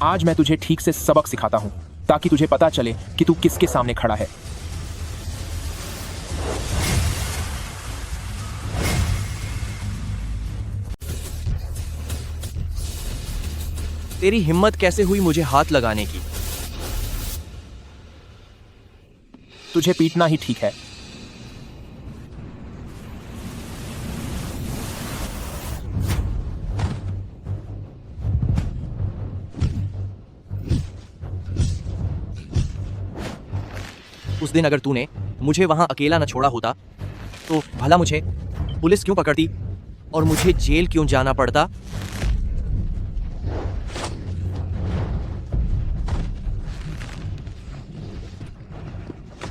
आज मैं तुझे ठीक से सबक सिखाता हूँ ताकि तुझे पता चले कि तू किसके सामने खड़ा है। तेरी हिम्मत कैसे हुई मुझे हाथ लगाने की? तुझे पीटना ही ठीक है। उस दिन अगर तूने मुझे वहां अकेला न छोड़ा होता तो भला मुझे पुलिस क्यों पकड़ती और मुझे जेल क्यों जाना पड़ता?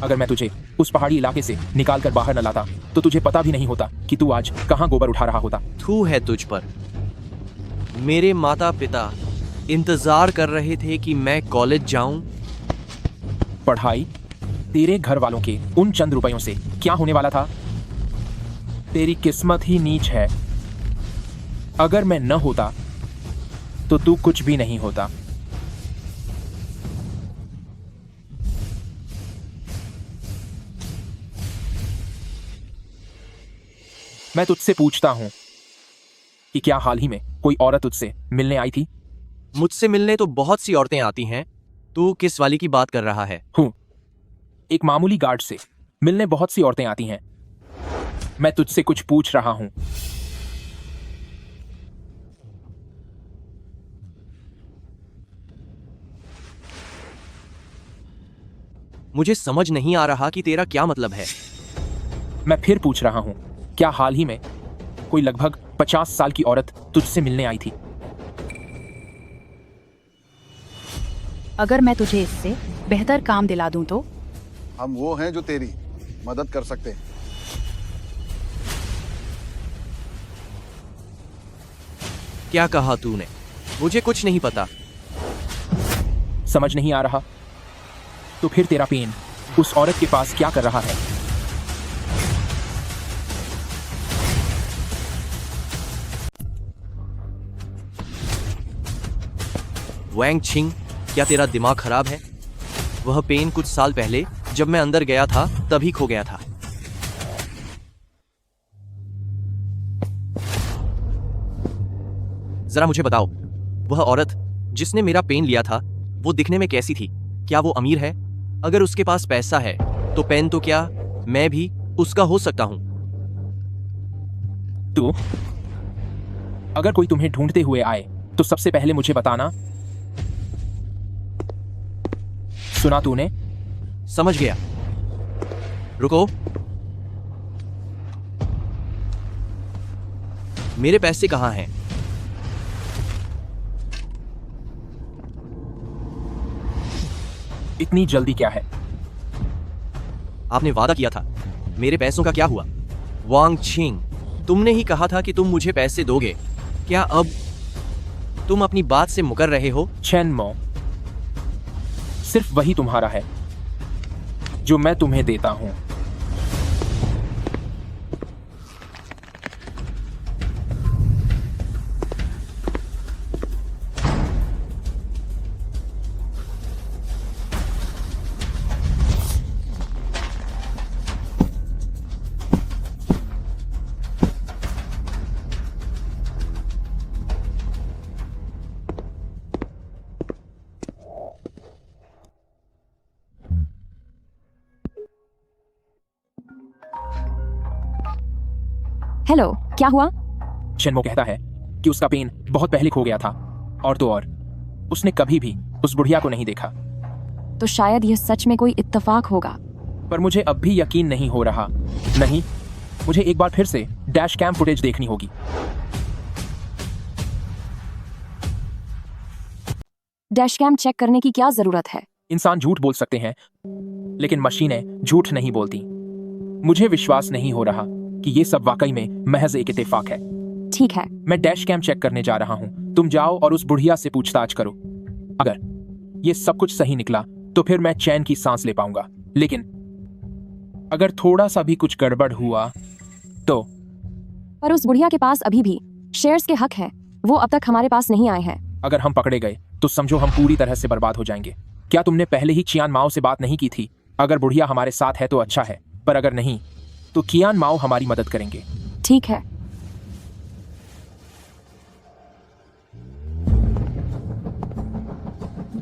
अगर मैं तुझे उस पहाड़ी इलाके से निकाल कर बाहर न लाता तो तुझे पता भी नहीं होता कि तू आज कहां गोबर उठा रहा होता। थू है तुझ पर। मेरे माता पिता इंतजार कर रहे थे कि मैं कॉलेज जाऊं। पढ़ाई तेरे घर वालों के उन चंद रुपयों से क्या होने वाला था? तेरी किस्मत ही नीच है। अगर मैं न होता तो तू कुछ भी नहीं होता। मैं तुझसे पूछता हूं कि क्या हाल ही में कोई औरत तुझसे मिलने आई थी? मुझसे मिलने तो बहुत सी औरतें आती हैं। तू किस वाली की बात कर रहा है? एक मामूली गार्ड से मिलने बहुत सी औरतें आती हैं। मैं तुझसे कुछ पूछ रहा हूं। मुझे समझ नहीं आ रहा कि तेरा क्या मतलब है। मैं फिर पूछ रहा हूं, क्या हाल ही में कोई लगभग 50 साल की औरत तुझसे मिलने आई थी? अगर मैं तुझे इससे बेहतर काम दिला दूं तो? हम वो हैं जो तेरी मदद कर सकते हैं। क्या कहा तूने? मुझे कुछ नहीं पता। समझ नहीं आ रहा? तो फिर तेरा पेन उस औरत के पास क्या कर रहा है? वैंग छिंग, क्या तेरा दिमाग खराब है? वह पेन कुछ साल पहले जब मैं अंदर गया था तभी खो गया था। जरा मुझे बताओ, वह औरत जिसने मेरा पेन लिया था वो दिखने में कैसी थी? क्या वो अमीर है? अगर उसके पास पैसा है तो पेन तो क्या मैं भी उसका हो सकता हूं? तो अगर कोई तुम्हें ढूंढते हुए आए तो सबसे पहले मुझे बताना। सुना तूने? समझ गया। रुको, मेरे पैसे कहां हैं? इतनी जल्दी क्या है? आपने वादा किया था, मेरे पैसों का क्या हुआ? वांग छिंग, तुमने ही कहा था कि तुम मुझे पैसे दोगे। क्या अब तुम अपनी बात से मुकर रहे हो? चेनमो, सिर्फ वही तुम्हारा है जो मैं तुम्हें देता हूं। हेलो, क्या हुआ? चेनमो कहता है कि उसका पेन बहुत पहले खो गया था, और तो और उसने कभी भी उस बुढ़िया को नहीं देखा। तो शायद यह सच में कोई इत्तेफाक होगा। पर मुझे अब भी यकीन नहीं हो रहा। नहीं, मुझे एक बार फिर से डैश कैम फुटेज देखनी होगी। डैश कैम चेक करने की क्या जरूरत है? इंसान झूठ बोल सकते हैं, लेकिन मशीनें झूठ नहीं बोलती। मुझे विश्वास नहीं हो रहा कि ये सब वाकई में महज एक इत्तेफाक है। ठीक है, मैं डैश कैम चेक करने जा रहा हूँ। तुम जाओ और उस बुढ़िया से पूछताछ करो। अगर ये सब कुछ सही निकला तो फिर मैं चैन की सांस ले पाऊंगा, लेकिन अगर थोड़ा सा भी कुछ गड़बड़ हुआ तो पर उस बुढ़िया के पास अभी भी शेयर्स के हक हैं। वो अब तक हमारे पास नहीं आए हैं। अगर हम पकड़े गए तो समझो हम पूरी तरह से बर्बाद हो जाएंगे। क्या तुमने पहले ही चियान माओ से बात नहीं की थी? अगर बुढ़िया हमारे साथ है तो अच्छा है, पर अगर नहीं तो कियान माओ हमारी मदद करेंगे। ठीक है।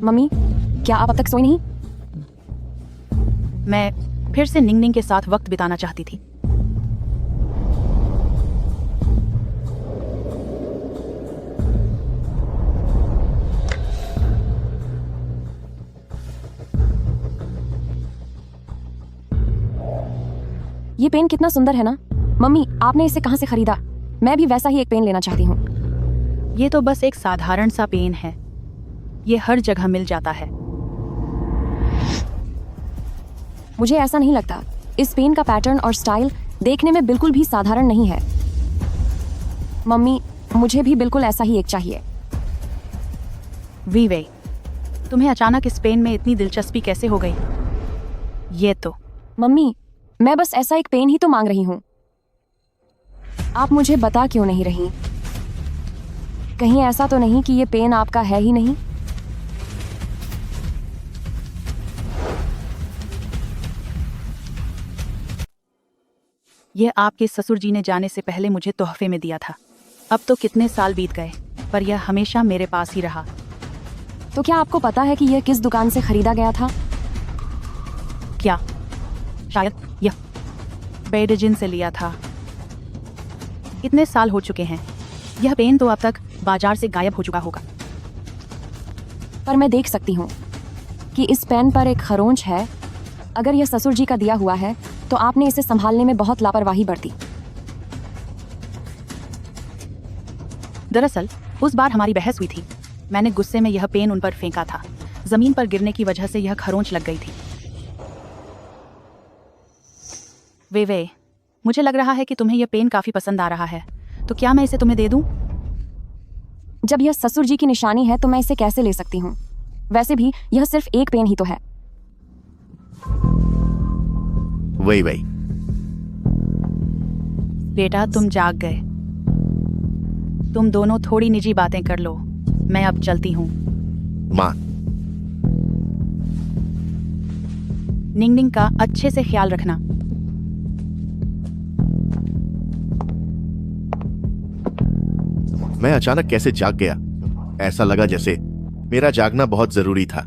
मम्मी, क्या आप अब तक सोई नहीं? मैं फिर से निंग निंग के साथ वक्त बिताना चाहती थी। ये पेन कितना सुंदर है ना? मम्मी, आपने इसे कहाँ से खरीदा? मैं भी वैसा ही एक पेन लेना चाहती हूँ। ये तो बस एक साधारण सा पेन है। ये हर जगह मिल जाता है। मुझे ऐसा नहीं लगता। इस पेन का पैटर्न और स्टाइल देखने में बिल्कुल भी साधारण नहीं है। मम्मी, मुझे भी बिल्कुल ऐसा ही एक चाहिए। वीवे, तुम्हें अचानक इस पेन में इतनी दिलचस्पी कैसे हो गई? ये तो मम्मी, मैं बस ऐसा एक पेन ही तो मांग रही हूँ। आप मुझे बता क्यों नहीं रही? कहीं ऐसा तो नहीं कि ये पेन आपका है ही नहीं? यह आपके ससुर जी ने जाने से पहले मुझे तोहफे में दिया था। अब तो कितने साल बीत गए, पर यह हमेशा मेरे पास ही रहा। तो क्या आपको पता है कि यह किस दुकान से खरीदा गया था? क्या? शायद यह बेडजिन से लिया था। कितने साल हो चुके हैं? यह पेन तो अब तक बाजार से गायब हो चुका होगा। पर मैं देख सकती हूँ कि इस पेन पर एक खरोंच है। अगर यह ससुर जी का दिया हुआ है तो आपने इसे संभालने में बहुत लापरवाही बरती। दरअसल उस बार हमारी बहस हुई थी। मैंने गुस्से में यह पेन उन पर फेंका था। जमीन पर गिरने की वजह से यह खरोंच लग गई थी। वे, मुझे लग रहा है कि तुम्हें यह पेन काफी पसंद आ रहा है, तो क्या मैं इसे तुम्हें दे दूं? जब यह ससुर जी की निशानी है तो मैं इसे कैसे ले सकती हूँ? वैसे भी यह सिर्फ एक पेन ही तो है। वही बेटा, तुम जाग गए। तुम दोनों थोड़ी निजी बातें कर लो। मैं अब चलती हूँ। माँ, निंग निंग का अच्छे से ख्याल रखना। मैं अचानक कैसे जाग गया? ऐसा लगा जैसे मेरा जागना बहुत जरूरी था।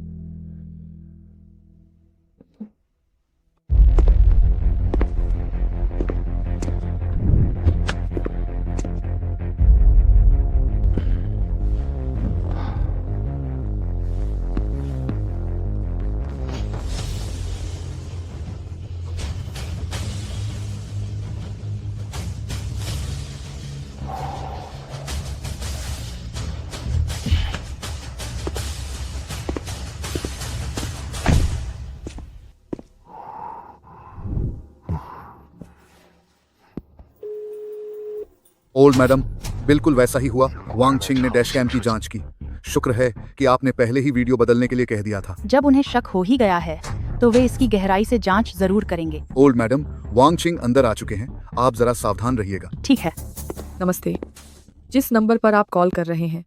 ओल्ड मैडम, बिल्कुल वैसा ही हुआ। वांग छिंग ने डैश कैम की जांच की। शुक्र है कि आपने पहले ही वीडियो बदलने के लिए कह दिया था। जब उन्हें शक हो ही गया है तो वे इसकी गहराई से जांच जरूर करेंगे। ओल्ड मैडम, वांग छिंग अंदर आ चुके हैं। आप जरा सावधान रहिएगा। ठीक है। नमस्ते। जिस नंबर पर आप कॉल कर रहे हैं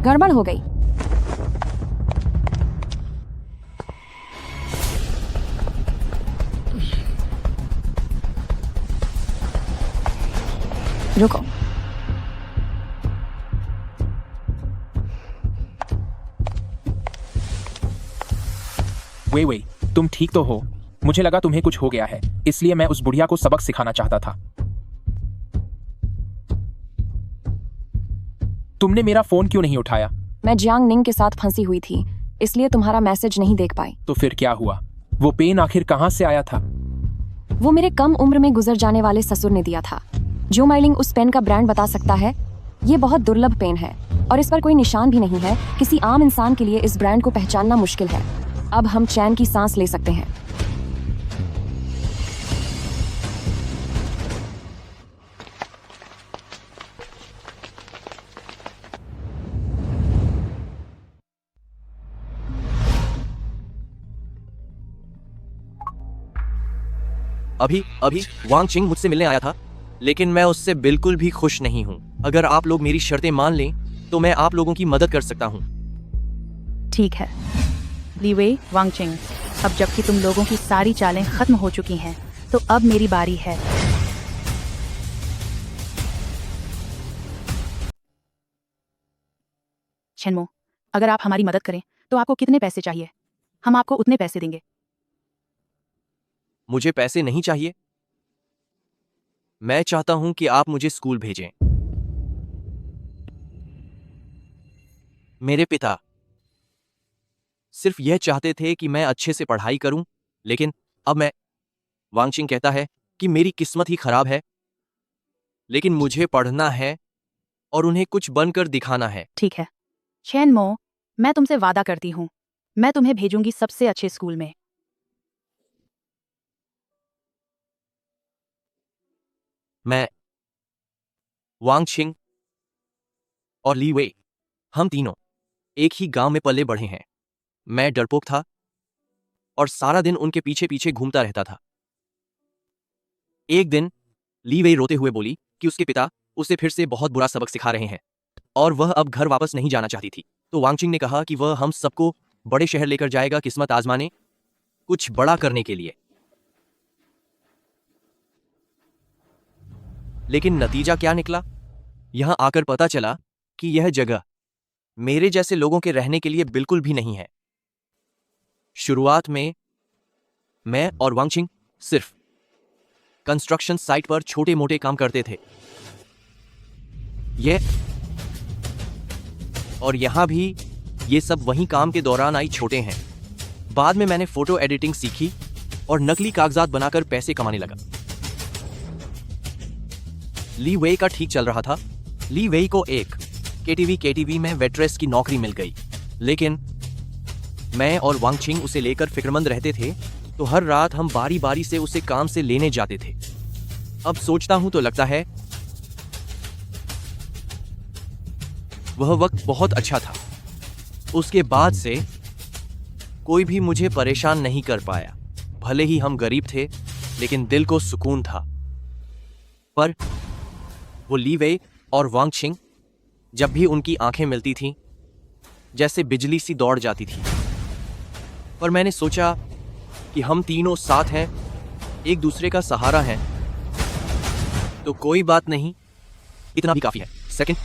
गड़बड़ हो गई। रुको। वे तुम ठीक तो हो? मुझे लगा तुम्हें कुछ हो गया है, इसलिए मैं उस बुढ़िया को सबक सिखाना चाहता था। तुमने मेरा फोन क्यों नहीं उठाया? मैं जियांग निंग के साथ फंसी हुई थी, इसलिए तुम्हारा मैसेज नहीं देख पाई। तो फिर क्या हुआ? वो पेन आखिर कहां से आया था? वो मेरे कम उम्र में गुजर जाने वाले ससुर ने दिया था। जो माइलिंग उस पेन का ब्रांड बता सकता है। ये बहुत दुर्लभ पेन है और इस पर कोई निशान भी नहीं है। किसी आम इंसान के लिए इस ब्रांड को पहचानना मुश्किल है। अब हम चैन की सांस ले सकते हैं। अभी वांग चिंग मुझसे मिलने आया था, लेकिन मैं उससे बिल्कुल भी खुश नहीं हूं। अगर आप लोग मेरी शर्तें मान लें तो मैं आप लोगों की मदद कर सकता हूं। ठीक है ली वेई, वांग चिंग, अब जबकि तुम लोगों की सारी चालें खत्म हो चुकी हैं, तो अब मेरी बारी है। छेनमो, अगर आप हमारी मदद करें तो आपको कितने पैसे चाहिए? हम आपको उतने पैसे देंगे। मुझे पैसे नहीं चाहिए। मैं चाहता हूं कि आप मुझे स्कूल भेजें। मेरे पिता सिर्फ यह चाहते थे कि मैं अच्छे से पढ़ाई करूं, लेकिन अब वांग चिंग कहता है कि मेरी किस्मत ही खराब है, लेकिन मुझे पढ़ना है और उन्हें कुछ बनकर दिखाना है। ठीक है छेनमो, मैं तुमसे वादा करती हूँ, मैं तुम्हें भेजूंगी सबसे अच्छे स्कूल में। मैं, वांग चिंग और ली वेई, हम तीनों एक ही गांव में पले बढ़े हैं। मैं डरपोक था और सारा दिन उनके पीछे पीछे घूमता रहता था। एक दिन ली वेई रोते हुए बोली कि उसके पिता उसे फिर से बहुत बुरा सबक सिखा रहे हैं और वह अब घर वापस नहीं जाना चाहती थी। तो वांग चिंग ने कहा कि वह हम सबको बड़े शहर लेकर जाएगा, किस्मत आजमाने, कुछ बड़ा करने के लिए। लेकिन नतीजा क्या निकला? यहां आकर पता चला कि यह जगह मेरे जैसे लोगों के रहने के लिए बिल्कुल भी नहीं है। शुरुआत में मैं और वांग चिंग सिर्फ कंस्ट्रक्शन साइट पर छोटे मोटे काम करते थे। और यहां भी ये सब वही काम के दौरान आई छोटे हैं। बाद में मैंने फोटो एडिटिंग सीखी और नकली कागजात बनाकर पैसे कमाने लगा। ली वेई का ठीक चल रहा था। ली वेई को एक केटीवी में वेट्रेस की नौकरी मिल गई, लेकिन मैं और वांग चिंग उसे लेकर फिक्रमंद रहते थे, तो हर रात हम बारी बारी से उसे काम से लेने जाते थे। अब सोचता हूं तो लगता है वह वक्त बहुत अच्छा था। उसके बाद से कोई भी मुझे परेशान नहीं कर पाया। भले ही हम गरीब थे, लेकिन दिल को सुकून था। पर वो ली वेई और वांग चिंग, जब भी उनकी आंखें मिलती थीं, जैसे बिजली सी दौड़ जाती थी। पर मैंने सोचा कि हम तीनों साथ हैं, एक दूसरे का सहारा हैं, तो कोई बात नहीं, इतना भी काफी है। सेकंड,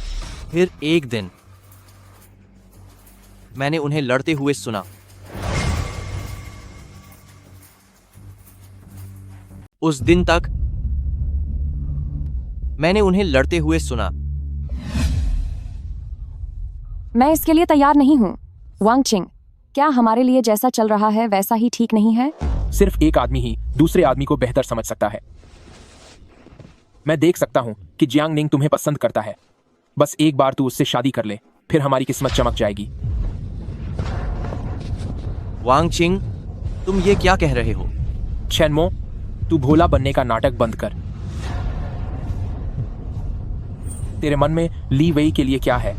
फिर एक दिन मैंने उन्हें लड़ते हुए सुना। उस दिन तक मैंने उन्हें लड़ते हुए सुना। मैं इसके लिए तैयार नहीं हूँ। वांग चिंग, क्या हमारे लिए जैसा चल रहा है वैसा ही ठीक नहीं है? सिर्फ एक आदमी ही दूसरे आदमी को बेहतर समझ सकता है। मैं देख सकता हूं कि जियांग निंग तुम्हें पसंद करता है। बस एक बार तू उससे शादी कर ले, फिर हमारी किस्मत चमक जाएगी। वांग चिंग, तुम ये क्या कह रहे हो? छेनमो, तू भोला बनने का नाटक बंद कर। तेरे मन में ली वेई के लिए क्या है?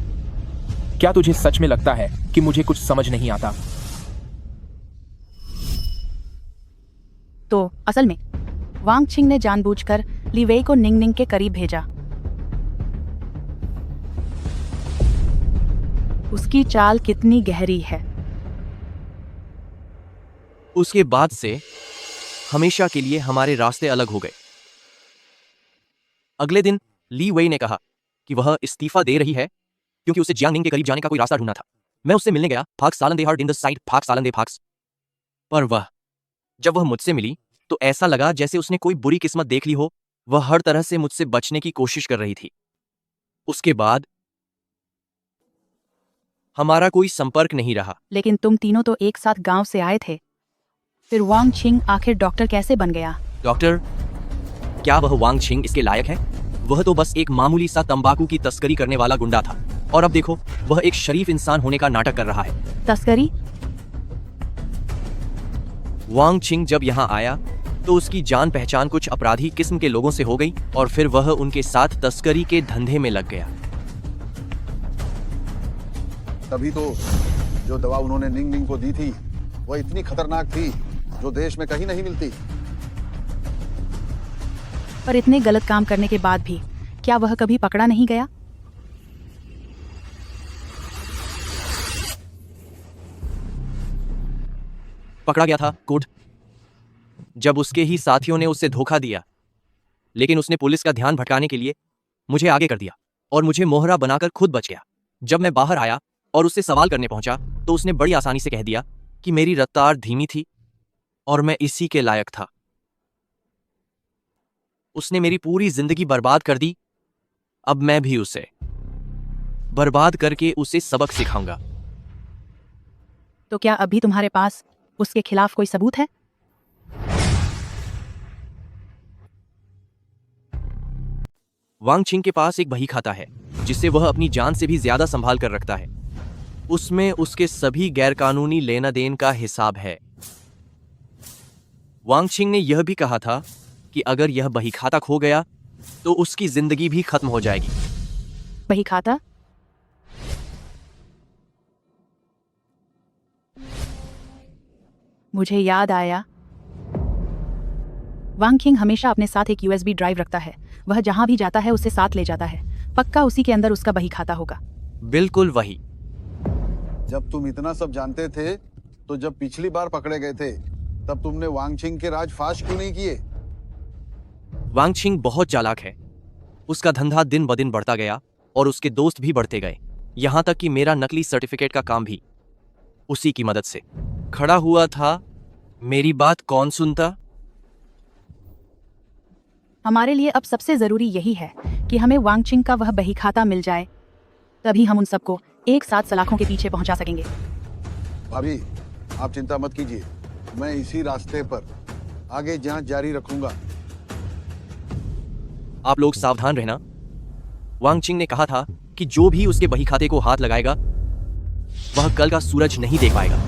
क्या तुझे सच में लगता है कि मुझे कुछ समझ नहीं आता? तो असल में वांग चिंग ने जानबूझकर ली वेई को निंग निंग के करीब भेजा। उसकी चाल कितनी गहरी है। उसके बाद से हमेशा के लिए हमारे रास्ते अलग हो गए। अगले दिन ली वेई ने कहा कि वह इस्तीफा दे रही है क्योंकि उसे जियांग निंग के करीब जाने का कोई रास्ता ढूंढना था। मैं उससे मिलने गया, फाक्स सालन दे हार्ड इन द साइड, फाक्स सालन दे फाक्स। पर वह जब वह मुझसे मिली तो ऐसा लगा जैसे उसने कोई बुरी किस्मत देख ली हो। वह हर तरह से मुझसे बचने की कोशिश कर रही थी। उसके बाद हमारा कोई संपर्क नहीं रहा। लेकिन तुम तीनों तो एक साथ गांव से आए थे, फिर वांग छिंग आखिर डॉक्टर कैसे बन गया? डॉक्टर? क्या वह वांग छिंग इसके लायक है? वह तो बस एक मामूली सा तंबाकू की तस्करी करने वाला गुंडा था, और अब देखो वह एक शरीफ इंसान होने का नाटक कर रहा है। तस्करी? वांग छिंग जब यहाँ आया तो उसकी जान पहचान कुछ अपराधी किस्म के लोगों से हो गई, और फिर वह उनके साथ तस्करी के धंधे में लग गया। तभी तो जो दवा उन्होंने निंग निंग को दी थी वह इतनी खतरनाक थी जो देश में कहीं नहीं मिलती। पर इतने गलत काम करने के बाद भी क्या वह कभी पकड़ा नहीं गया? पकड़ा गया था गुड, जब उसके ही साथियों ने उसे धोखा दिया। लेकिन उसने पुलिस का ध्यान भटकाने के लिए मुझे आगे कर दिया और मुझे मोहरा बनाकर खुद बच गया। जब मैं बाहर आया और उससे सवाल करने पहुंचा तो उसने बड़ी आसानी से कह दिया कि मेरी रफ्तार धीमी थी और मैं इसी के लायक था। उसने मेरी पूरी जिंदगी बर्बाद कर दी। अब मैं भी उसे बर्बाद करके उसे सबक सिखाऊंगा। तो क्या अभी तुम्हारे पास उसके खिलाफ कोई सबूत है? वांग छिंग के पास एक बही खाता है जिसे वह अपनी जान से भी ज्यादा संभाल कर रखता है। उसमें उसके सभी गैरकानूनी लेना देन का हिसाब है। वांग छिंग ने यह भी कहा था कि अगर यह बही खाता खो गया तो उसकी जिंदगी भी खत्म हो जाएगी। बही खाता? मुझे याद आया, वांग छिंग हमेशा अपने साथ एक USB ड्राइव रखता है। वह जहां भी जाता है उसे साथ ले जाता है। पक्का उसी के अंदर उसका बही खाता होगा। बिल्कुल वही। जब तुम इतना सब जानते थे तो जब पिछली बार पकड़े गए थे तब तुमने वांग छिंग के राज फाश क्यों नहीं किए? वांग छिंग बहुत चालाक है। उसका धंधा दिन ब दिन बढ़ता गया और उसके दोस्त भी बढ़ते गए, यहां तक कि मेरा नकली सर्टिफिकेट का काम भी उसी की मदद से खड़ा हुआ था। मेरी बात कौन सुनता? हमारे लिए अब सबसे जरूरी यही है कि हमें वांग छिंग का वह बही खाता मिल जाए, तभी हम उन सबको एक साथ सलाखों के पीछे पहुंचा सकेंगे। भाभी, आप चिंता मत कीजिए, मैं इसी रास्ते पर आगे जांच जारी रखूंगा। आप लोग सावधान रहना। वांग छिंग ने कहा था कि जो भी उसके बही खाते को हाथ लगाएगा वह कल का सूरज नहीं देख पाएगा।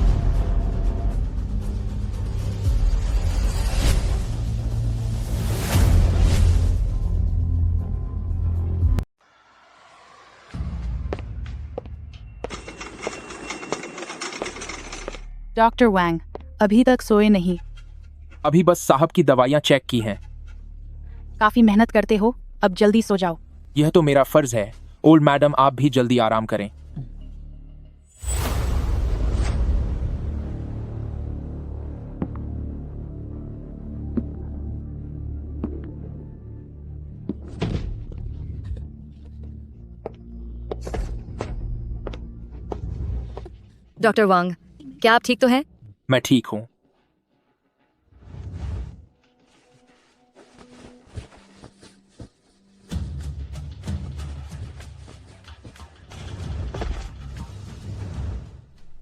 डॉक्टर वांग अभी तक सोए नहीं? अभी बस साहब की दवाइयां चेक की हैं। काफी मेहनत करते हो, अब जल्दी सो जाओ। यह तो मेरा फर्ज है। ओल्ड मैडम, आप भी जल्दी आराम करें। डॉक्टर वांग, क्या आप ठीक तो हैं? मैं ठीक हूं।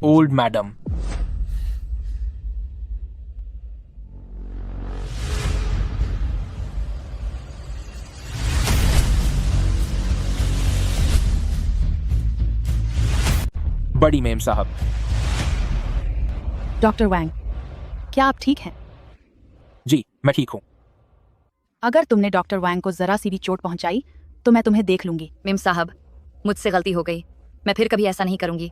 ओल्ड मैडम, बड़ी मेम साहब। डॉक्टर वांग, क्या आप ठीक हैं? जी, मैं ठीक हूं। अगर तुमने डॉक्टर वांग को जरा सी भी चोट पहुंचाई तो मैं तुम्हें देख लूंगी। मेम साहब, मुझसे गलती हो गई, मैं फिर कभी ऐसा नहीं करूंगी।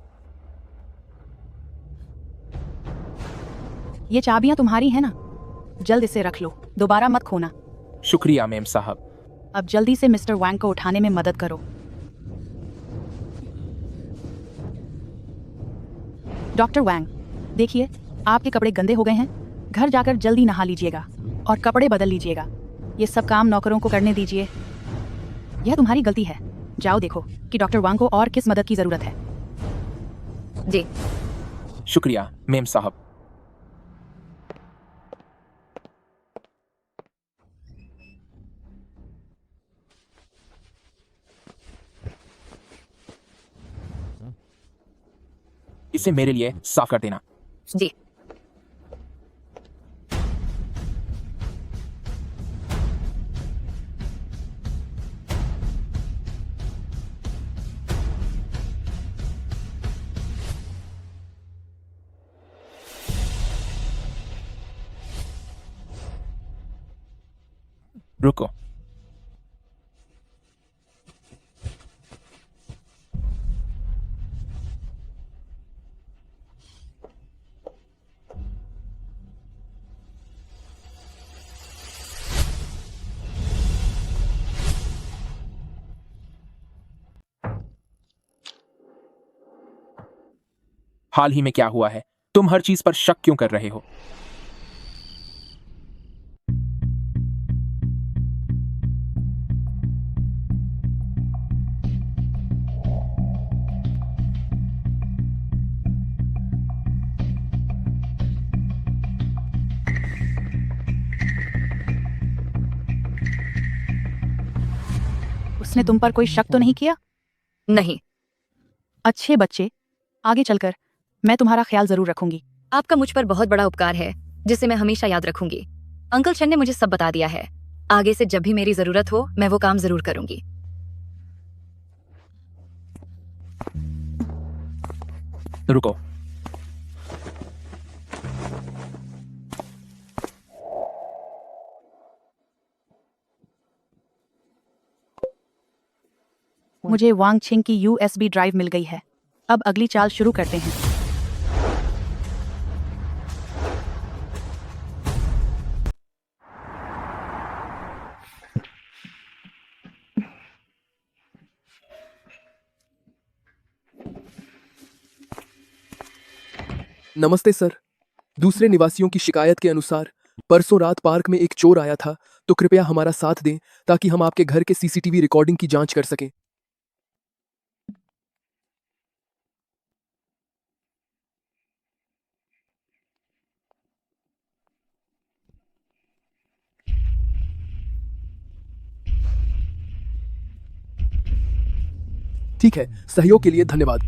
ये चाबियां तुम्हारी हैं ना? जल्द इसे रख लो, दोबारा मत खोना। शुक्रिया मेम साहब। अब जल्दी से मिस्टर वांग को उठाने में मदद करो। डॉक्टर वांग, देखिए आपके कपड़े गंदे हो गए हैं। घर जाकर जल्दी नहा लीजिएगा और कपड़े बदल लीजिएगा। ये सब काम नौकरों को करने दीजिए। यह तुम्हारी गलती है। जाओ देखो कि डॉक्टर वांग को और किस मदद की जरूरत है। जी। शुक्रिया मेम साहब। इसे मेरे लिए साफ कर देना। जी। रुको। हाल ही में क्या हुआ है? तुम हर चीज पर शक क्यों कर रहे हो? उसने तुम पर कोई शक तो नहीं किया? नहीं। अच्छे बच्चे, आगे चलकर मैं तुम्हारा ख्याल जरूर रखूंगी। आपका मुझ पर बहुत बड़ा उपकार है जिसे मैं हमेशा याद रखूंगी। अंकल chen ने मुझे सब बता दिया है। आगे से जब भी मेरी जरूरत हो मैं वो काम जरूर करूंगी। रुको। मुझे वांग छिंग की USB ड्राइव मिल गई है। अब अगली चाल शुरू करते हैं। नमस्ते सर। दूसरे निवासियों की शिकायत के अनुसार परसों रात पार्क में एक चोर आया था, तो कृपया हमारा साथ दें ताकि हम आपके घर के CCTV रिकॉर्डिंग की जांच कर सकें। ठीक है, सहयोग के लिए धन्यवाद।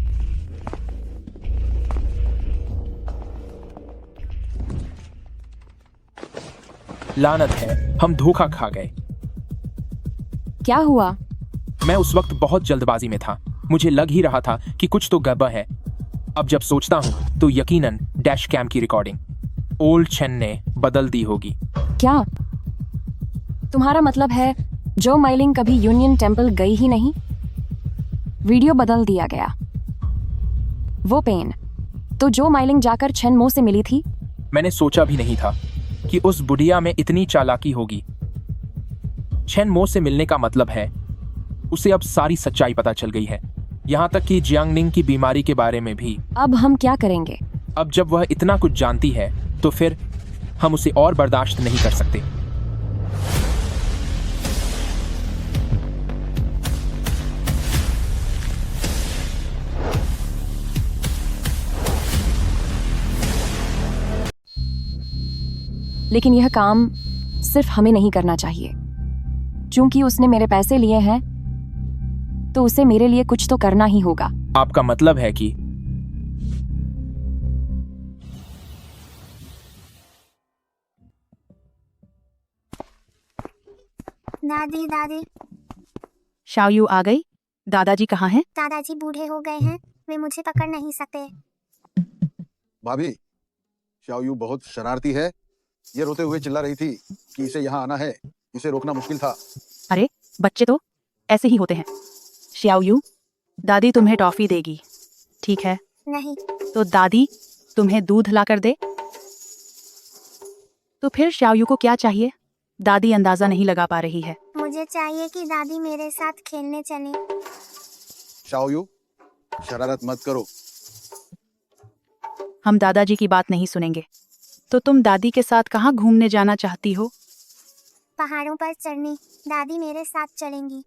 लानत है, हम धोखा खा गए। क्या हुआ? मैं उस वक्त बहुत जल्दबाजी में था। मुझे लग ही रहा था कि कुछ तो गड़बड़ है। अब जब सोचता हूँ तो यकीनन डैश कैम की रिकॉर्डिंग ओल्ड chen ने बदल दी होगी। क्या तुम्हारा मतलब है जो माइलिंग कभी यूनियन टेम्पल गई ही नहीं? वीडियो बदल दिया गया। वो पेन तो जो माइलिंग जाकर chen mo से मिली थी। मैंने सोचा भी नहीं था कि उस बुढ़िया में इतनी चालाकी होगी। chen mo से मिलने का मतलब है उसे अब सारी सच्चाई पता चल गई है, यहाँ तक कि जियांग निंग की बीमारी के बारे में भी। अब हम क्या करेंगे? अब जब वह इतना कुछ जानती है तो फिर हम उसे और बर्दाश्त नहीं कर सकते। लेकिन यह काम सिर्फ हमें नहीं करना चाहिए। चूंकि उसने मेरे पैसे लिए हैं तो उसे मेरे लिए कुछ तो करना ही होगा। आपका मतलब है कि दादी दादी शाओयू आ गई। दादाजी कहाँ हैं? दादाजी बूढ़े हो गए हैं, वे मुझे पकड़ नहीं सकते। भाभी, शाओयू बहुत शरारती है। ये रोते हुए चिल्ला रही थी कि इसे यहाँ आना है, इसे रोकना मुश्किल था। अरे बच्चे तो ऐसे ही होते हैं। शाओयू, दादी तुम्हें टॉफी देगी, ठीक है? नहीं। तो दादी तुम्हें दूध ला कर दे। तो फिर शाओयू को क्या चाहिए? दादी अंदाजा नहीं लगा पा रही है। मुझे चाहिए कि दादी मेरे साथ खेलने चले। शाओयू, शरारत मत करो। हम दादाजी की बात नहीं सुनेंगे। तो तुम दादी के साथ कहाँ घूमने जाना चाहती हो? पहाड़ों पर चढ़ने। दादी मेरे साथ चलेंगी।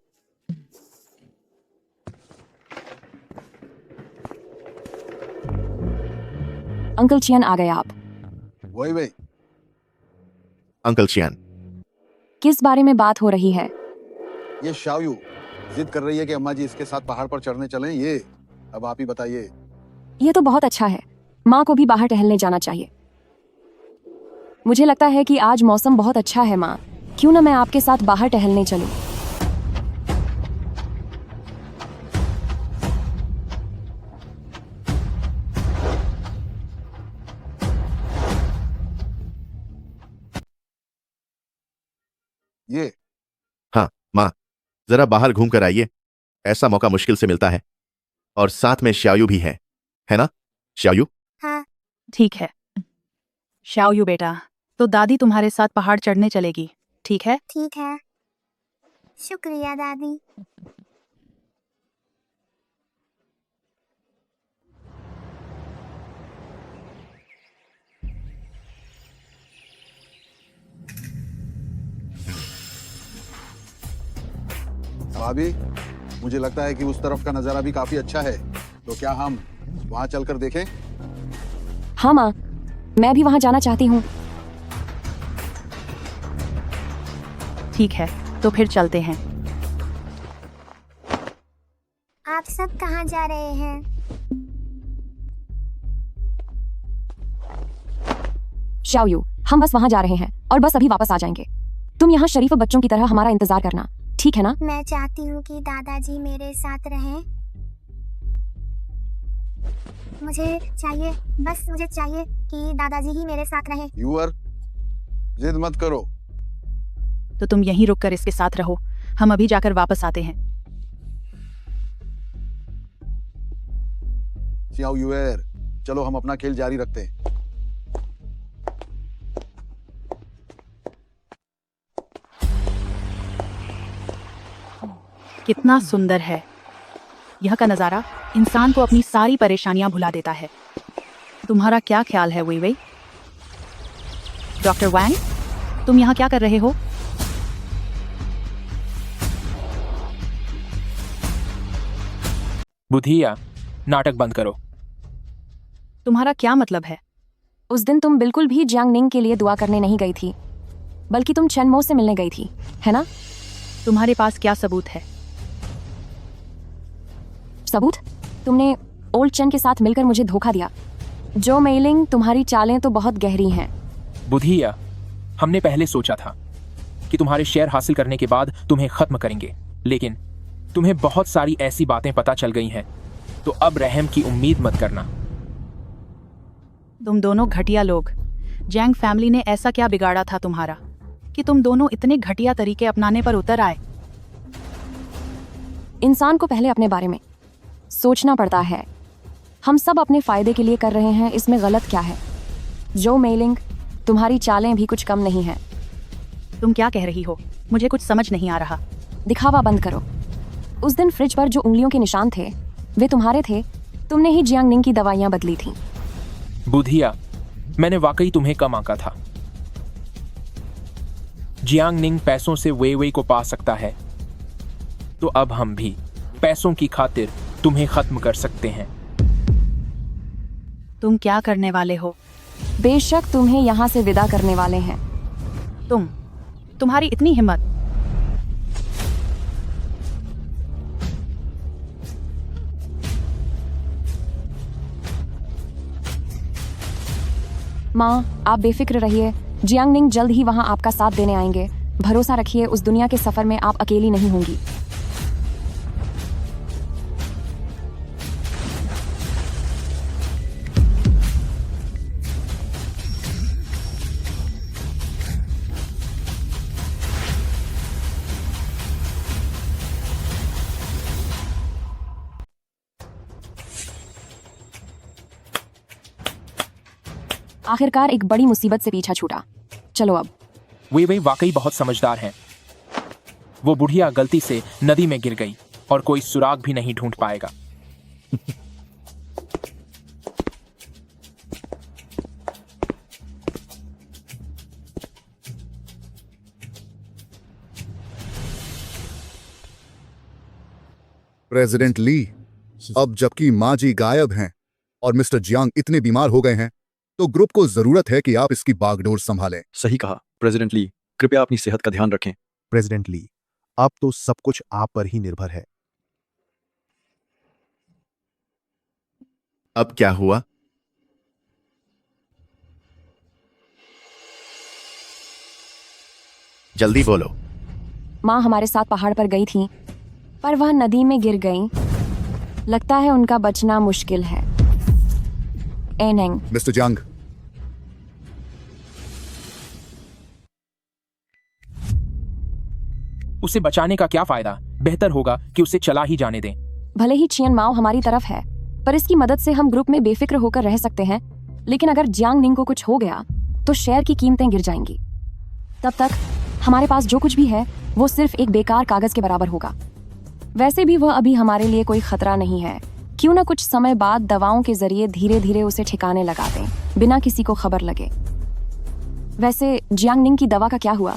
अंकल चियन आ गए आप? वही अंकल चियन, किस बारे में बात हो रही है? ये शाओयू जिद कर रही है कि अम्मा जी इसके साथ पहाड़ पर चढ़ने चलें। ये अब आप ही बताइए। ये तो बहुत अच्छा है। माँ को भी बाहर टहलने जाना चाहिए। मुझे लगता है कि आज मौसम बहुत अच्छा है माँ। क्यों ना मैं आपके साथ बाहर टहलने चलूं? ये हाँ माँ, जरा बाहर घूम कर आइए। ऐसा मौका मुश्किल से मिलता है। और साथ में श्यायु भी है ना श्यायु? हाँ ठीक है श्याओयू बेटा, तो दादी तुम्हारे साथ पहाड़ चढ़ने चलेगी, ठीक है? ठीक है। शुक्रिया दादी। भाभी, मुझे लगता है कि उस तरफ का नजारा भी काफी अच्छा है, तो क्या हम वहां चलकर देखें? हाँ माँ, मैं भी वहां जाना चाहती हूँ। ठीक है, तो फिर चलते हैं। आप सब कहाँ जा रहे हैं? श्याओयू, हम बस वहां जा रहे हैं और बस अभी वापस आ जाएंगे। तुम यहाँ शरीफ बच्चों की तरह हमारा इंतजार करना, ठीक है ना? मैं चाहती हूँ कि दादाजी मेरे साथ रहें। मुझे चाहिए कि दादाजी ही मेरे साथ रहें। यूअर, जिद मत करो। तो तुम यहीं रुककर इसके साथ रहो, हम अभी जाकर वापस आते हैं। सियाओ यूएर, चलो हम अपना खेल जारी रखते हैं। कितना सुंदर है यह का नज़ारा, इंसान को अपनी सारी परेशानियां भुला देता है। तुम्हारा क्या ख्याल है वई वई? डॉक्टर वैंग, तुम यहाँ क्या कर रहे हो? बुधिया, नाटक बंद करो। तुम्हारा क्या मतलब है? उस दिन तुम बिल्कुल भी जियांग निंग के लिए दुआ करने नहीं गई थी, बल्कि तुम चेनमो से मिलने गई थी, है ना? तुम्हारे पास क्या सबूत है? सबूत? तुमने ओल्ड चेन के साथ मिलकर मुझे धोखा दिया। जो मेलिंग, तुम्हारी चालें तो बहुत गहरी हैं। बुधिया, हमने पहले सोचा था कि तुम्हारे शेयर हासिल करने के बाद तुम्हें खत्म करेंगे, लेकिन तुम्हें बहुत सारी ऐसी बातें पता चल गई हैं, तो अब रहम की उम्मीद मत करना। तुम दोनों घटिया लोग। जैंग फैमिली ने ऐसा क्या बिगाड़ा था तुम्हारा कि तुम दोनों इतने घटिया तरीके अपनाने पर उतर आए? इंसान को पहले अपने बारे में सोचना पड़ता है। हम सब अपने फायदे के लिए कर रहे हैं, इसमें गलत क्या है? जो मेलिंग, तुम्हारी चालें भी कुछ कम नहीं हैं। तुम क्या कह रही हो? मुझे कुछ समझ नहीं आ रहा। दिखावा बंद करो। उस दिन फ्रिज पर जो उंगलियों के निशान थे वे तुम्हारे थे। तुमने ही जियांग निंग की दवाइयां बदली थी। बुधिया, मैंने वाकई तुम्हें कम आंका था। जियांग निंग पैसों से वे वे को पा सकता है, तो अब हम भी पैसों की खातिर तुम्हें खत्म कर सकते हैं। तुम क्या करने वाले हो? बेशक तुम्हें यहाँ से विदा करने वाले हैं। तुम्हारी इतनी हिम्मत? माँ, आप बेफिक्र रहिए। जियांग निंग जल्द ही वहाँ आपका साथ देने आएंगे। भरोसा रखिए, उस दुनिया के सफर में आप अकेली नहीं होंगी। आखिरकार एक बड़ी मुसीबत से पीछा छूटा। चलो अब। वे वाकई बहुत समझदार हैं। वो बुढ़िया गलती से नदी में गिर गई और कोई सुराग भी नहीं ढूंढ पाएगा। प्रेसिडेंट ली, अब जबकि माँ जी गायब हैं और मिस्टर जियांग इतने बीमार हो गए हैं, तो ग्रुप को जरूरत है कि आप इसकी बागडोर संभालें। सही कहा प्रेसिडेंट ली, कृपया अपनी सेहत का ध्यान रखें। प्रेसिडेंट ली, अब तो सब कुछ आप पर ही निर्भर है। अब क्या हुआ? जल्दी बोलो। माँ हमारे साथ पहाड़ पर गई थी, पर वह नदी में गिर गई। लगता है उनका बचना मुश्किल है। एनेंग। मिस्टर जियांग, उसे बचाने का क्या फायदा? बेहतर होगा कि उसे चला ही जाने दें। भले ही चियन माओ हमारी तरफ है, पर इसकी मदद से हम ग्रुप में बेफिक्र होकर रह सकते हैं। लेकिन अगर जियांग निंग को कुछ हो गया तो शेयर की कीमतें गिर जाएंगी। तब तक हमारे पास जो कुछ भी है वो सिर्फ एक बेकार कागज के बराबर होगा। वैसे भी वह अभी हमारे लिए कोई खतरा नहीं है। क्यों ना कुछ समय बाद दवाओं के जरिए धीरे धीरे उसे ठिकाने लगा दें, बिना किसी को खबर लगे। वैसे जियांग निंग की दवा का क्या हुआ?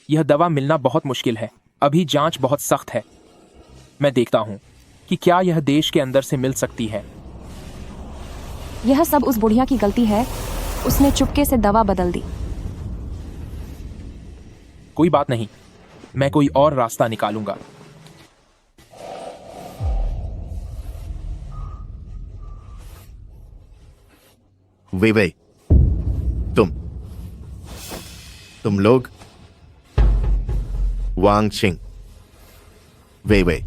यह दवा मिलना बहुत मुश्किल है। अभी जांच बहुत सख्त है। मैं देखता हूं कि क्या यह देश के अंदर से मिल सकती है। यह सब उस बुढ़िया की गलती है। उसने चुपके से दवा बदल दी। कोई बात नहीं, मैं कोई और रास्ता निकालूंगा। वे तुम लोग वांग छिंग, वे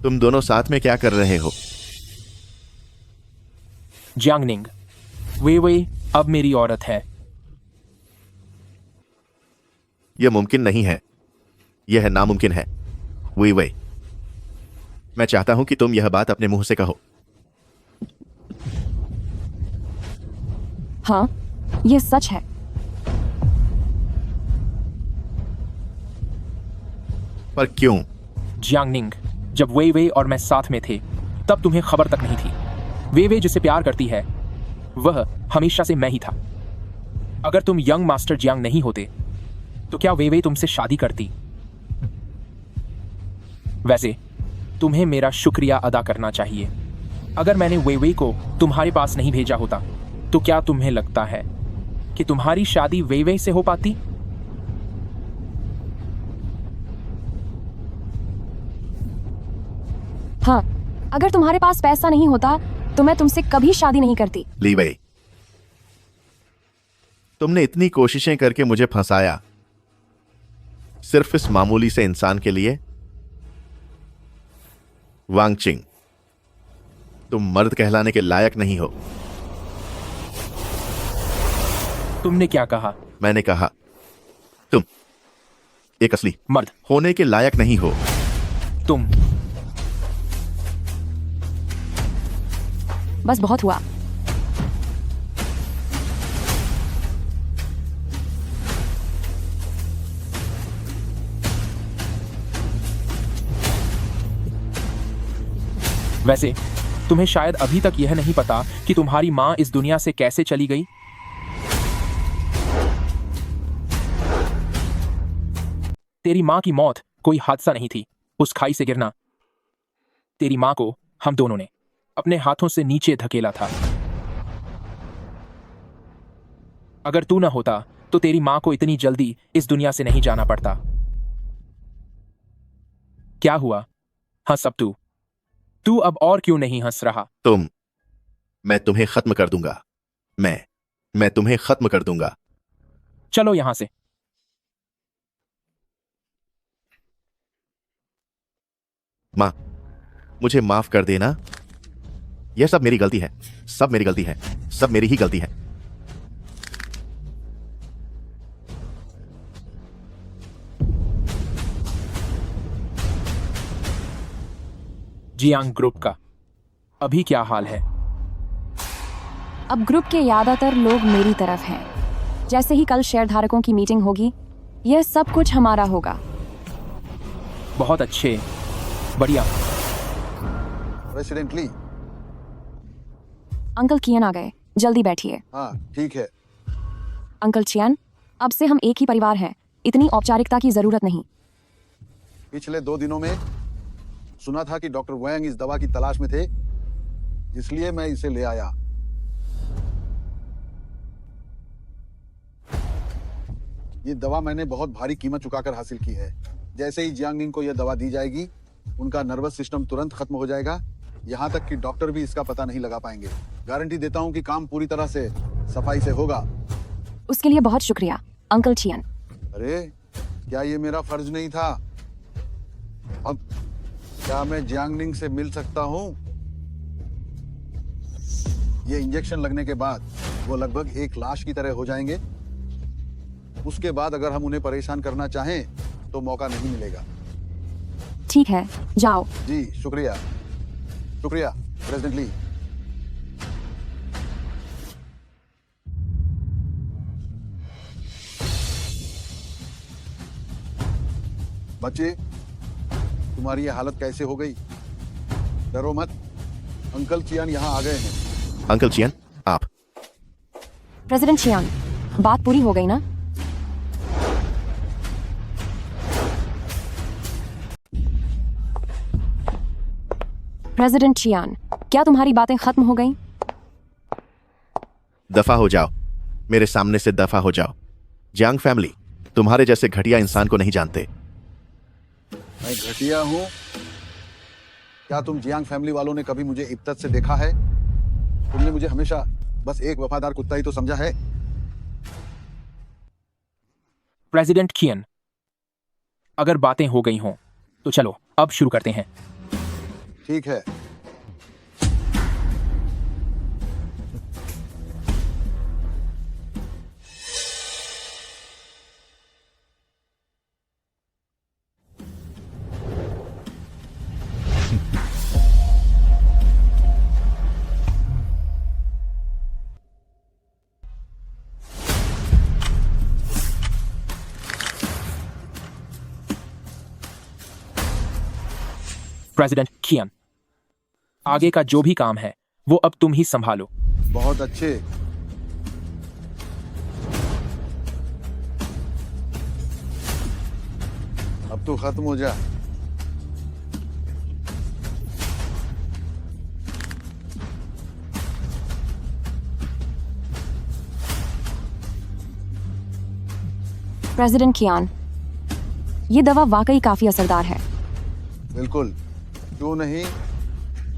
तुम दोनों साथ में क्या कर रहे हो? जियांग निंग, वे अब मेरी औरत है। यह मुमकिन नहीं है। यह नामुमकिन है। वे मैं चाहता हूं कि तुम यह बात अपने मुंह से कहो। हाँ, यह सच है। पर क्यों? जियांग निंग, जब वे और मैं साथ में थे तब तुम्हें खबर तक नहीं थी। वे जिसे प्यार करती है वह हमेशा से मैं ही था। अगर तुम यंग मास्टर जियांग नहीं होते तो क्या वे तुमसे शादी करती? वैसे तुम्हें मेरा शुक्रिया अदा करना चाहिए। अगर मैंने वे को तुम्हारे पास नहीं भेजा होता तो क्या तुम्हें लगता है कि तुम्हारी शादी वे से हो पाती? हाँ, अगर तुम्हारे पास पैसा नहीं होता तो मैं तुमसे कभी शादी नहीं करती। ली वई, तुमने इतनी कोशिशें करके मुझे फंसाया सिर्फ इस मामूली से इंसान के लिए। वांग चिंग, तुम मर्द कहलाने के लायक नहीं हो। तुमने क्या कहा? मैंने कहा तुम एक असली मर्द होने के लायक नहीं हो। तुम बस बहुत हुआ। वैसे तुम्हें शायद अभी तक यह नहीं पता कि तुम्हारी मां इस दुनिया से कैसे चली गई। तेरी मां की मौत कोई हादसा नहीं थी, उस खाई से गिरना। तेरी मां को हम दोनों ने अपने हाथों से नीचे धकेला था। अगर तू ना होता तो तेरी मां को इतनी जल्दी इस दुनिया से नहीं जाना पड़ता। क्या हुआ? हंस अब तू अब और क्यों नहीं हंस रहा? मैं तुम्हें खत्म कर दूंगा। मैं तुम्हें खत्म कर दूंगा। चलो यहां से। मां, मुझे माफ कर देना। यह सब मेरी गलती है। सब मेरी गलती है। सब मेरी ही गलती है। जियांग ग्रुप का अभी क्या हाल है? अब ग्रुप के ज्यादातर लोग मेरी तरफ हैं। जैसे ही कल शेयरधारकों की मीटिंग होगी, यह सब कुछ हमारा होगा। बहुत अच्छे, बढ़िया। प्रेसिडेंट ली। अंकल कियन आ गए, जल्दी बैठिए। हाँ ठीक है। अंकल चियन, अब से हम एक ही परिवार हैं। इतनी औपचारिकता की जरूरत नहीं। पिछले 2 दिनों में सुना था कि डॉक्टर वैंग इस दवा की तलाश में थे, इसलिए मैं इसे ले आया। ये दवा मैंने बहुत भारी कीमत चुकाकर हासिल की है। जैसे ही जियांग निंग को यह दवा दी जाएगी, उनका नर्वस सिस्टम तुरंत खत्म हो जाएगा। यहाँ तक कि डॉक्टर भी इसका पता नहीं लगा पाएंगे। गारंटी देता हूँ कि काम पूरी तरह से सफाई से होगा। उसके लिए बहुत शुक्रिया अंकल चियन। अरे क्या ये मेरा फर्ज नहीं था? अब क्या मैं जियांग निंग से मिल सकता हूँ? ये इंजेक्शन लगने के बाद वो लगभग एक लाश की तरह हो जाएंगे। उसके बाद अगर हम उन्हें परेशान करना चाहें तो मौका नहीं मिलेगा। ठीक है, जाओ। जी शुक्रिया, शुक्रिया प्रेसिडेंट ली। बच्चे, तुम्हारी ये हालत कैसे हो गई? डरो मत, अंकल चियान यहाँ आ गए हैं। अंकल चियन, आप। प्रेसिडेंट चियान, बात पूरी हो गई ना? प्रेसिडेंट चियान, क्या तुम्हारी बातें खत्म हो गईं? दफा हो जाओ, मेरे सामने से दफा हो जाओ। जियांग फैमिली तुम्हारे जैसे घटिया इंसान को नहीं जानते। मैं घटिया हूँ? क्या तुम जियांग फैमिली वालों ने कभी मुझे इब्तत से देखा है? तुमने मुझे हमेशा बस एक वफादार कुत्ता ही तो समझा है। प्रेसिडेंट कियन, अगर बातें हो गई हों तो चलो अब शुरू करते हैं। ठीक है। प्रेसिडेंट कियन, आगे का जो भी काम है वो अब तुम ही संभालो। बहुत अच्छे। अब तो खत्म हो जा। प्रेसिडेंट कियान, ये दवा वाकई काफी असरदार है। बिल्कुल, क्यों नहीं?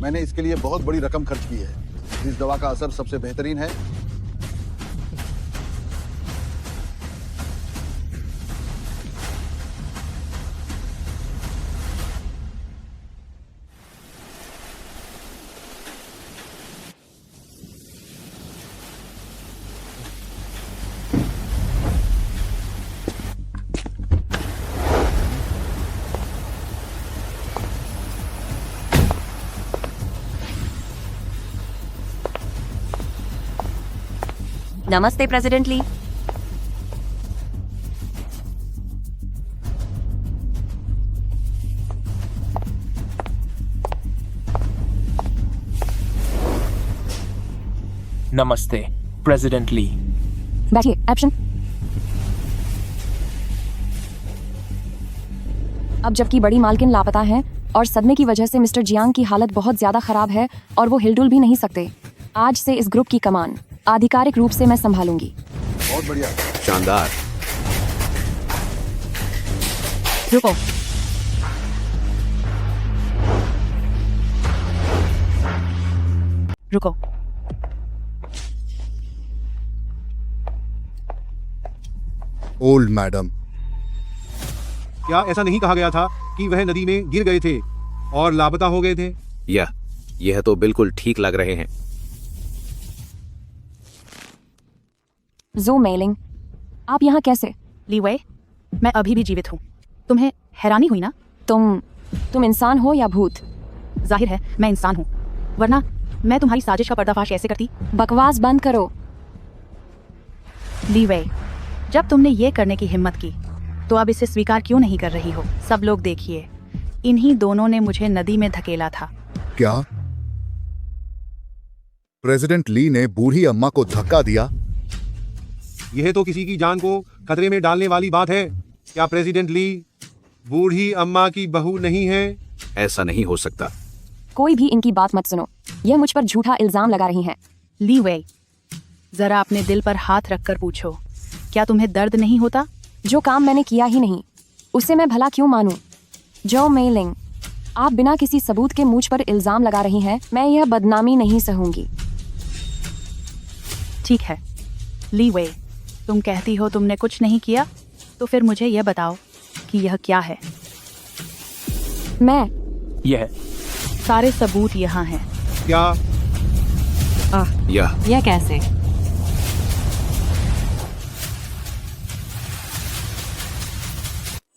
मैंने इसके लिए बहुत बड़ी रकम खर्च की है। इस दवा का असर सबसे बेहतरीन है। नमस्ते प्रेसिडेंट ली। नमस्ते प्रेसिडेंट ली। बैठिए, एक्शन। अब जबकि बड़ी मालकिन लापता है और सदमे की वजह से मिस्टर जियांग की हालत बहुत ज्यादा खराब है और वो हिलडुल भी नहीं सकते, आज से इस ग्रुप की कमान आधिकारिक रूप से मैं संभालूंगी। बहुत बढ़िया। शानदार। रुको, रुको। ओल्ड मैडम, क्या ऐसा नहीं कहा गया था कि वह नदी में गिर गए थे और लापता हो गए थे? यह तो बिल्कुल ठीक लग रहे हैं। जो मेलिंग, आप यहाँ कैसे? ली वे, मैं अभी भी जीवित हूँ। तुम्हें हैरानी हुई ना? तुम इंसान हो या भूत? जाहिर है मैं इंसान हूँ, वरना मैं तुम्हारी साजिश का पर्दाफाश कैसे करती? बकवास बंद करो। ली वे, जब तुमने ये करने की हिम्मत की तो अब इसे स्वीकार क्यों नहीं कर रही हो? सब लोग देखिए, इन्हीं दोनों ने मुझे नदी में धकेला था। क्या प्रेसिडेंट ली ने बूढ़ी अम्मा को धक्का दिया? यह तो किसी की जान को खतरे में डालने वाली बात है। क्या प्रेसिडेंट ली बूढ़ी अम्मा की बहू नहीं है? ऐसा नहीं हो सकता। कोई भी इनकी बात मत सुनो, यह मुझ पर झूठा इल्जाम लगा रही हैं। ली वे, जरा अपने दिल पर हाथ रखकर पूछो, क्या तुम्हें दर्द नहीं होता? जो काम मैंने किया ही नहीं उसे मैं भला क्यों मानूं? जो मेलिंग, आप बिना किसी सबूत के मुझ पर इल्जाम लगा रही हैं। मैं यह बदनामी नहीं सहूंगी। ठीक है ली वे, तुम कहती हो तुमने कुछ नहीं किया, तो फिर मुझे यह बताओ कि यह क्या है। मैं यह सारे सबूत यहाँ हैं। क्या? यह कैसे?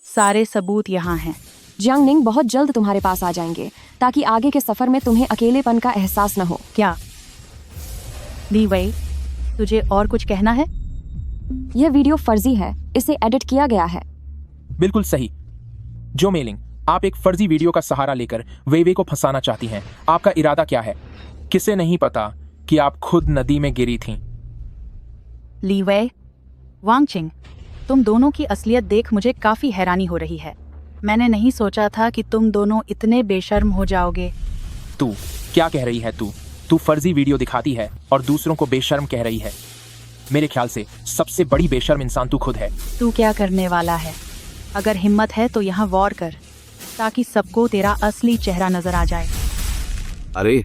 सारे सबूत यहाँ हैं। जियांग निंग बहुत जल्द तुम्हारे पास आ जाएंगे ताकि आगे के सफर में तुम्हें अकेलेपन का एहसास न हो। क्या ली वई, तुझे और कुछ कहना है? यह वीडियो फर्जी है, इसे एडिट किया गया है। बिल्कुल सही। जो मेलिंग, आप एक फर्जी वीडियो का सहारा लेकर वेवे को फंसाना चाहती हैं। आपका इरादा क्या है? किसे नहीं पता कि आप खुद नदी में गिरी थीं। ली वई, वांगचिंग, तुम दोनों की असलियत देख मुझे काफी हैरानी हो रही है। मैंने नहीं सोचा था कि तुम दोनों इतने बेशर्म हो जाओगे। तू क्या कह रही है? तू फर्जी वीडियो दिखाती है और दूसरों को बेशर्म कह रही है। मेरे ख्याल से सबसे बड़ी बेशर्म इंसान तू खुद है। तू क्या करने वाला है? अगर हिम्मत है तो यहाँ वॉर कर, ताकि सबको तेरा असली चेहरा नजर आ जाए। अरे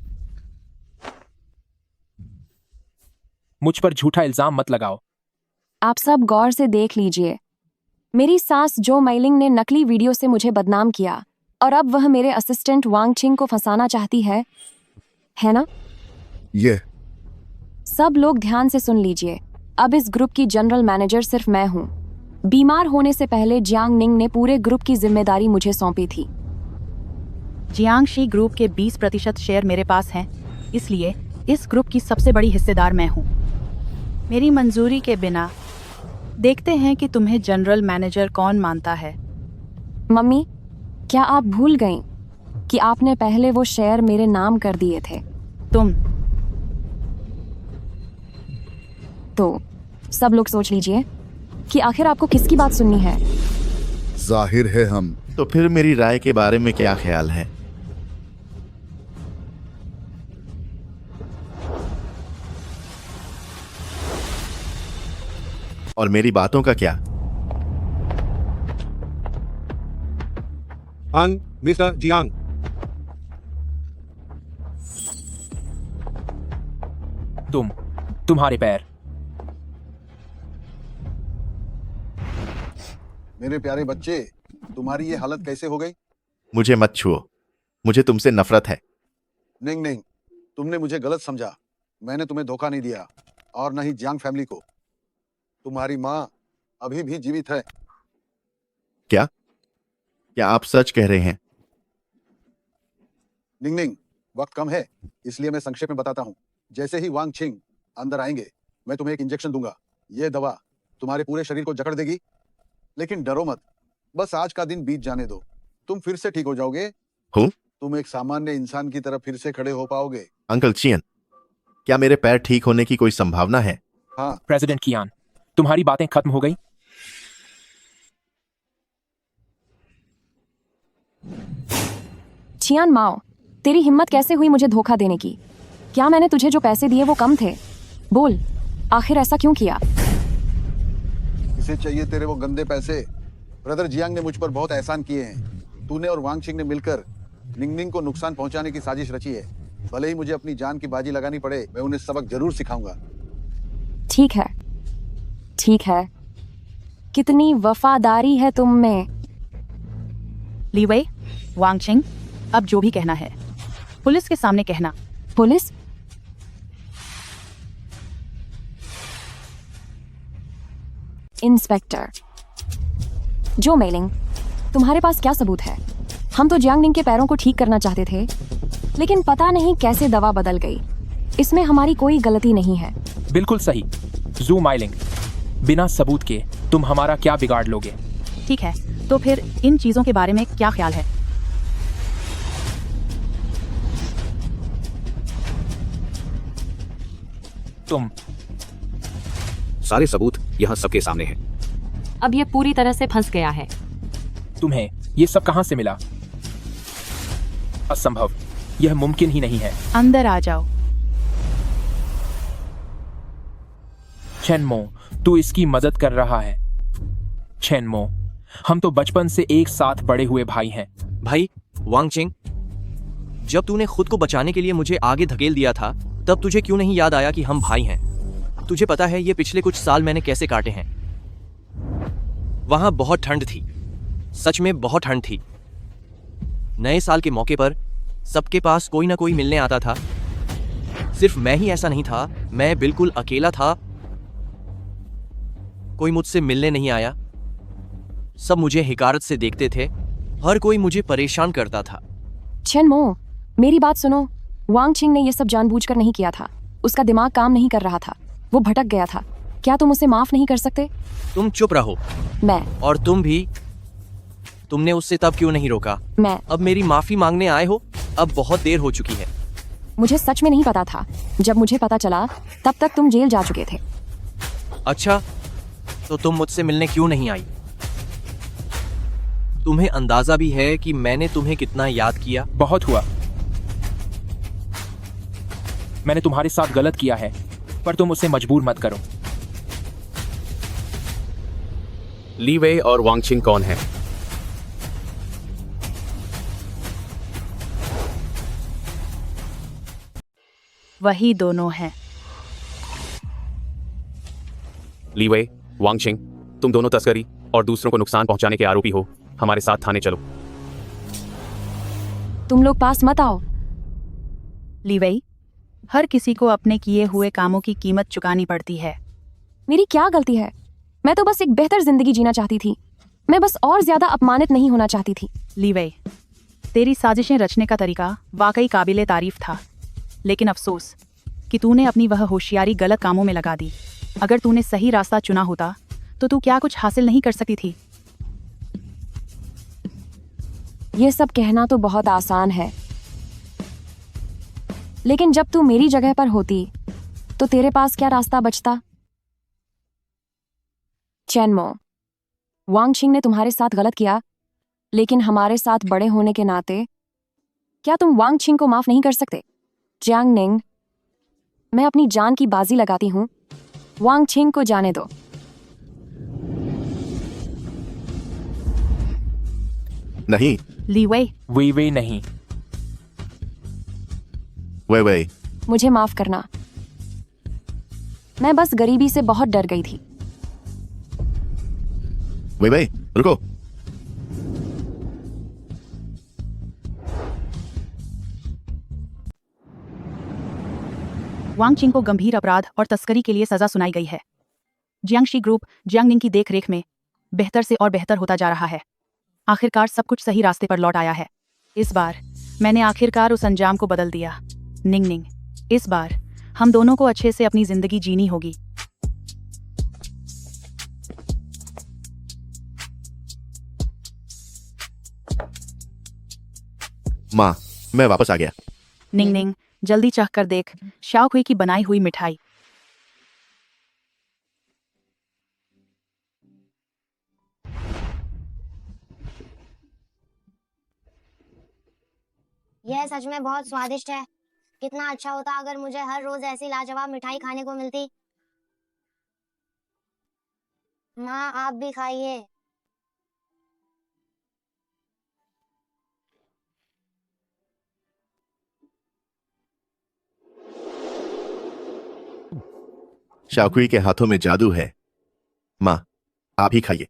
मुझ पर झूठा इल्जाम मत लगाओ। आप सब गौर से देख लीजिए। मेरी सास जो मेलिंग ने नकली वीडियो से मुझे बदनाम किया और अब वह मेरे असिस्टेंट वांगचिंग को फंसाना चाहती है ना? ये सब लोग ध्यान से सुन लीजिए। अब इस ग्रुप की जनरल मैनेजर सिर्फ मैं हूँ। बीमार होने से पहले जियांग निंग ने पूरे ग्रुप की जिम्मेदारी मुझे सौंपी थी। जियांगशी ग्रुप के 20% शेयर मेरे पास हैं, इसलिए इस ग्रुप की सबसे बड़ी हिस्सेदार मैं हूँ। मेरी मंजूरी के बिना देखते हैं कि तुम्हें जनरल मैनेजर कौन मानता है। मम्मी, क्या आप भूल गईं कि आपने पहले वो शेयर मेरे नाम कर दिए थे? तो सब लोग सोच लीजिए कि आखिर आपको किसकी बात सुननी है। जाहिर है हम। तो फिर मेरी राय के बारे में क्या ख्याल है? और मेरी बातों का क्या? मिस्टर जियांग, तुम्हारे पैर। मेरे प्यारे बच्चे, तुम्हारी ये हालत कैसे हो गई? मुझे मत छुओ, मुझे तुमसे नफरत है। निंग निंग, तुमने मुझे गलत समझा। मैंने तुम्हें धोखा नहीं दिया और न ही जियांग फैमिली को। तुम्हारी माँ अभी भी जीवित है। क्या आप सच कह रहे हैं? निंग निंग, वक्त कम है, इसलिए मैं संक्षेप में बताता हूँ। जैसे ही वांगचिंग अंदर आएंगे, मैं तुम्हें एक इंजेक्शन दूंगा। ये दवा तुम्हारे पूरे शरीर को जकड़ देगी, लेकिन डरो मत, बस आज का दिन बीत जाने दो। तुम फिर से ठीक हो जाओगे। हूँ? तुम एक सामान्य इंसान की तरह फिर से खड़े हो पाओगे। अंकल चियन, क्या मेरे पैर ठीक होने की कोई संभावना है? हाँ। प्रेसिडेंट कियान, तुम्हारी बातें खत्म हो गई? चियान माओ, तेरी हिम्मत कैसे हुई मुझे धोखा देने की? क्या मैंने तुझे जो पैसे दिए वो कम थे? बोल, आखिर ऐसा क्यों किया? किसे चाहिए तेरे वो गंदे पैसे? ब्रदर जियांग ने मुझ पर बहुत एहसान किए हैं। तूने और वांगचिंग ने मिलकर निंगनिंग को नुकसान पहुंचाने की साजिश रची है। भले ही मुझे अपनी जान की बाजी लगानी पड़े, मैं उन्हें सबक जरूर सिखाऊंगा। ठीक है, ठीक है। कितनी वफादारी है तुम में। ली वई, वांगचिंग, अब जो भी कहना है पुलिस के सामने कहना। पुलिस? इंस्पेक्टर जो मेलिंग, तुम्हारे पास क्या सबूत है? हम तो जियांग निंग के पैरों को ठीक करना चाहते थे, लेकिन पता नहीं कैसे दवा बदल गई। इसमें हमारी कोई गलती नहीं है। बिल्कुल सही। जू माइलिंग, बिना सबूत के तुम हमारा क्या बिगाड़ लोगे? ठीक है, तो फिर इन चीजों के बारे में क्या ख्याल है? तुम सारे सबूत यहाँ सबके सामने हैं। अब ये पूरी तरह से फंस गया है। तुम्हें ये सब कहां से मिला? असंभव, यह मुमकिन ही नहीं है। अंदर आ जाओ। चेनमो, तू इसकी मदद कर रहा है। चेनमो, हम तो बचपन से एक साथ बड़े हुए भाई हैं। भाई वांगचिंग, जब तूने खुद को बचाने के लिए मुझे आगे धकेल दिया था, तब तुझे क्यों नहीं याद आया कि हम भाई हैं? तुझे पता है ये पिछले कुछ साल मैंने कैसे काटे हैं। वहां बहुत ठंड थी, सच में बहुत ठंड थी। नए साल के मौके पर सबके पास कोई ना कोई मिलने आता था। सिर्फ मैं ही ऐसा नहीं था, मैं बिल्कुल अकेला था। कोई मुझसे मिलने नहीं आया। सब मुझे हिकारत से देखते थे। हर कोई मुझे परेशान करता था। चेनमो, मेरी बात सुनो। वांगचिंग ने यह सब जानबूझकर नहीं किया था। उसका दिमाग काम नहीं कर रहा था, वो भटक गया था। क्या तुम उसे माफ नहीं कर सकते? तुम चुप रहो। मैं और तुम भी। तुमने उससे तब क्यों नहीं रोका? मैं अब मेरी माफी मांगने आए हो? अब बहुत देर हो चुकी है। मुझे सच में नहीं पता था। जब मुझे पता चला तब तक तुम जेल जा चुके थे। अच्छा, तो तुम मुझसे मिलने क्यों नहीं आई? तुम्हें अंदाजा भी है कि मैंने तुम्हें कितना याद किया? बहुत हुआ। मैंने तुम्हारे साथ गलत किया है, पर तुम उसे मजबूर मत करो। ली वेई और वांगचिंग कौन है? वही दोनों हैं। ली वेई, वांगचिंग, तुम दोनों तस्करी और दूसरों को नुकसान पहुंचाने के आरोपी हो। हमारे साथ थाने चलो। तुम लोग पास मत आओ। ली वेई, हर किसी को अपने किए हुए कामों की कीमत चुकानी पड़ती है। मेरी क्या गलती है? मैं तो बस एक बेहतर जिंदगी जीना चाहती थी। मैं बस और ज्यादा अपमानित नहीं होना चाहती थी। ली वेई, तेरी साजिशें रचने का तरीका वाकई काबिले तारीफ था, लेकिन अफसोस कि तूने अपनी वह होशियारी गलत कामों में लगा दी। अगर तूने सही रास्ता चुना होता तो तू क्या कुछ हासिल नहीं कर सकती थी। ये सब कहना तो बहुत आसान है, लेकिन जब तू मेरी जगह पर होती तो तेरे पास क्या रास्ता बचता? चेनमो, वांगचिंग ने तुम्हारे साथ गलत किया, लेकिन हमारे साथ बड़े होने के नाते क्या तुम वांगचिंग को माफ नहीं कर सकते? जियांग निंग, मैं अपनी जान की बाजी लगाती हूँ। वांगचिंग को जाने दो। नहीं। ली वेई, वे नहीं। वे मुझे माफ करना। मैं बस गरीबी से बहुत डर गई थी। वे रुको। वांगचिंग को गंभीर अपराध और तस्करी के लिए सजा सुनाई गई है। जियांगशी ग्रुप जियांग निंग की देखरेख में बेहतर से और बेहतर होता जा रहा है। आखिरकार सब कुछ सही रास्ते पर लौट आया है। इस बार मैंने आखिरकार उस अंजाम को बदल दिया। निंग निंग, इस बार हम दोनों को अच्छे से अपनी जिंदगी जीनी होगी। माँ, मैं वापस आ गया। निंग निंग, जल्दी चख कर देख शाओकुई की बनाई हुई मिठाई। यह सच में बहुत स्वादिष्ट है। कितना अच्छा होता अगर मुझे हर रोज ऐसी लाजवाब मिठाई खाने को मिलती। माँ, आप भी खाइए। शाओकुई के हाथों में जादू है। माँ, आप ही खाइए।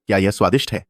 क्या यह स्वादिष्ट है?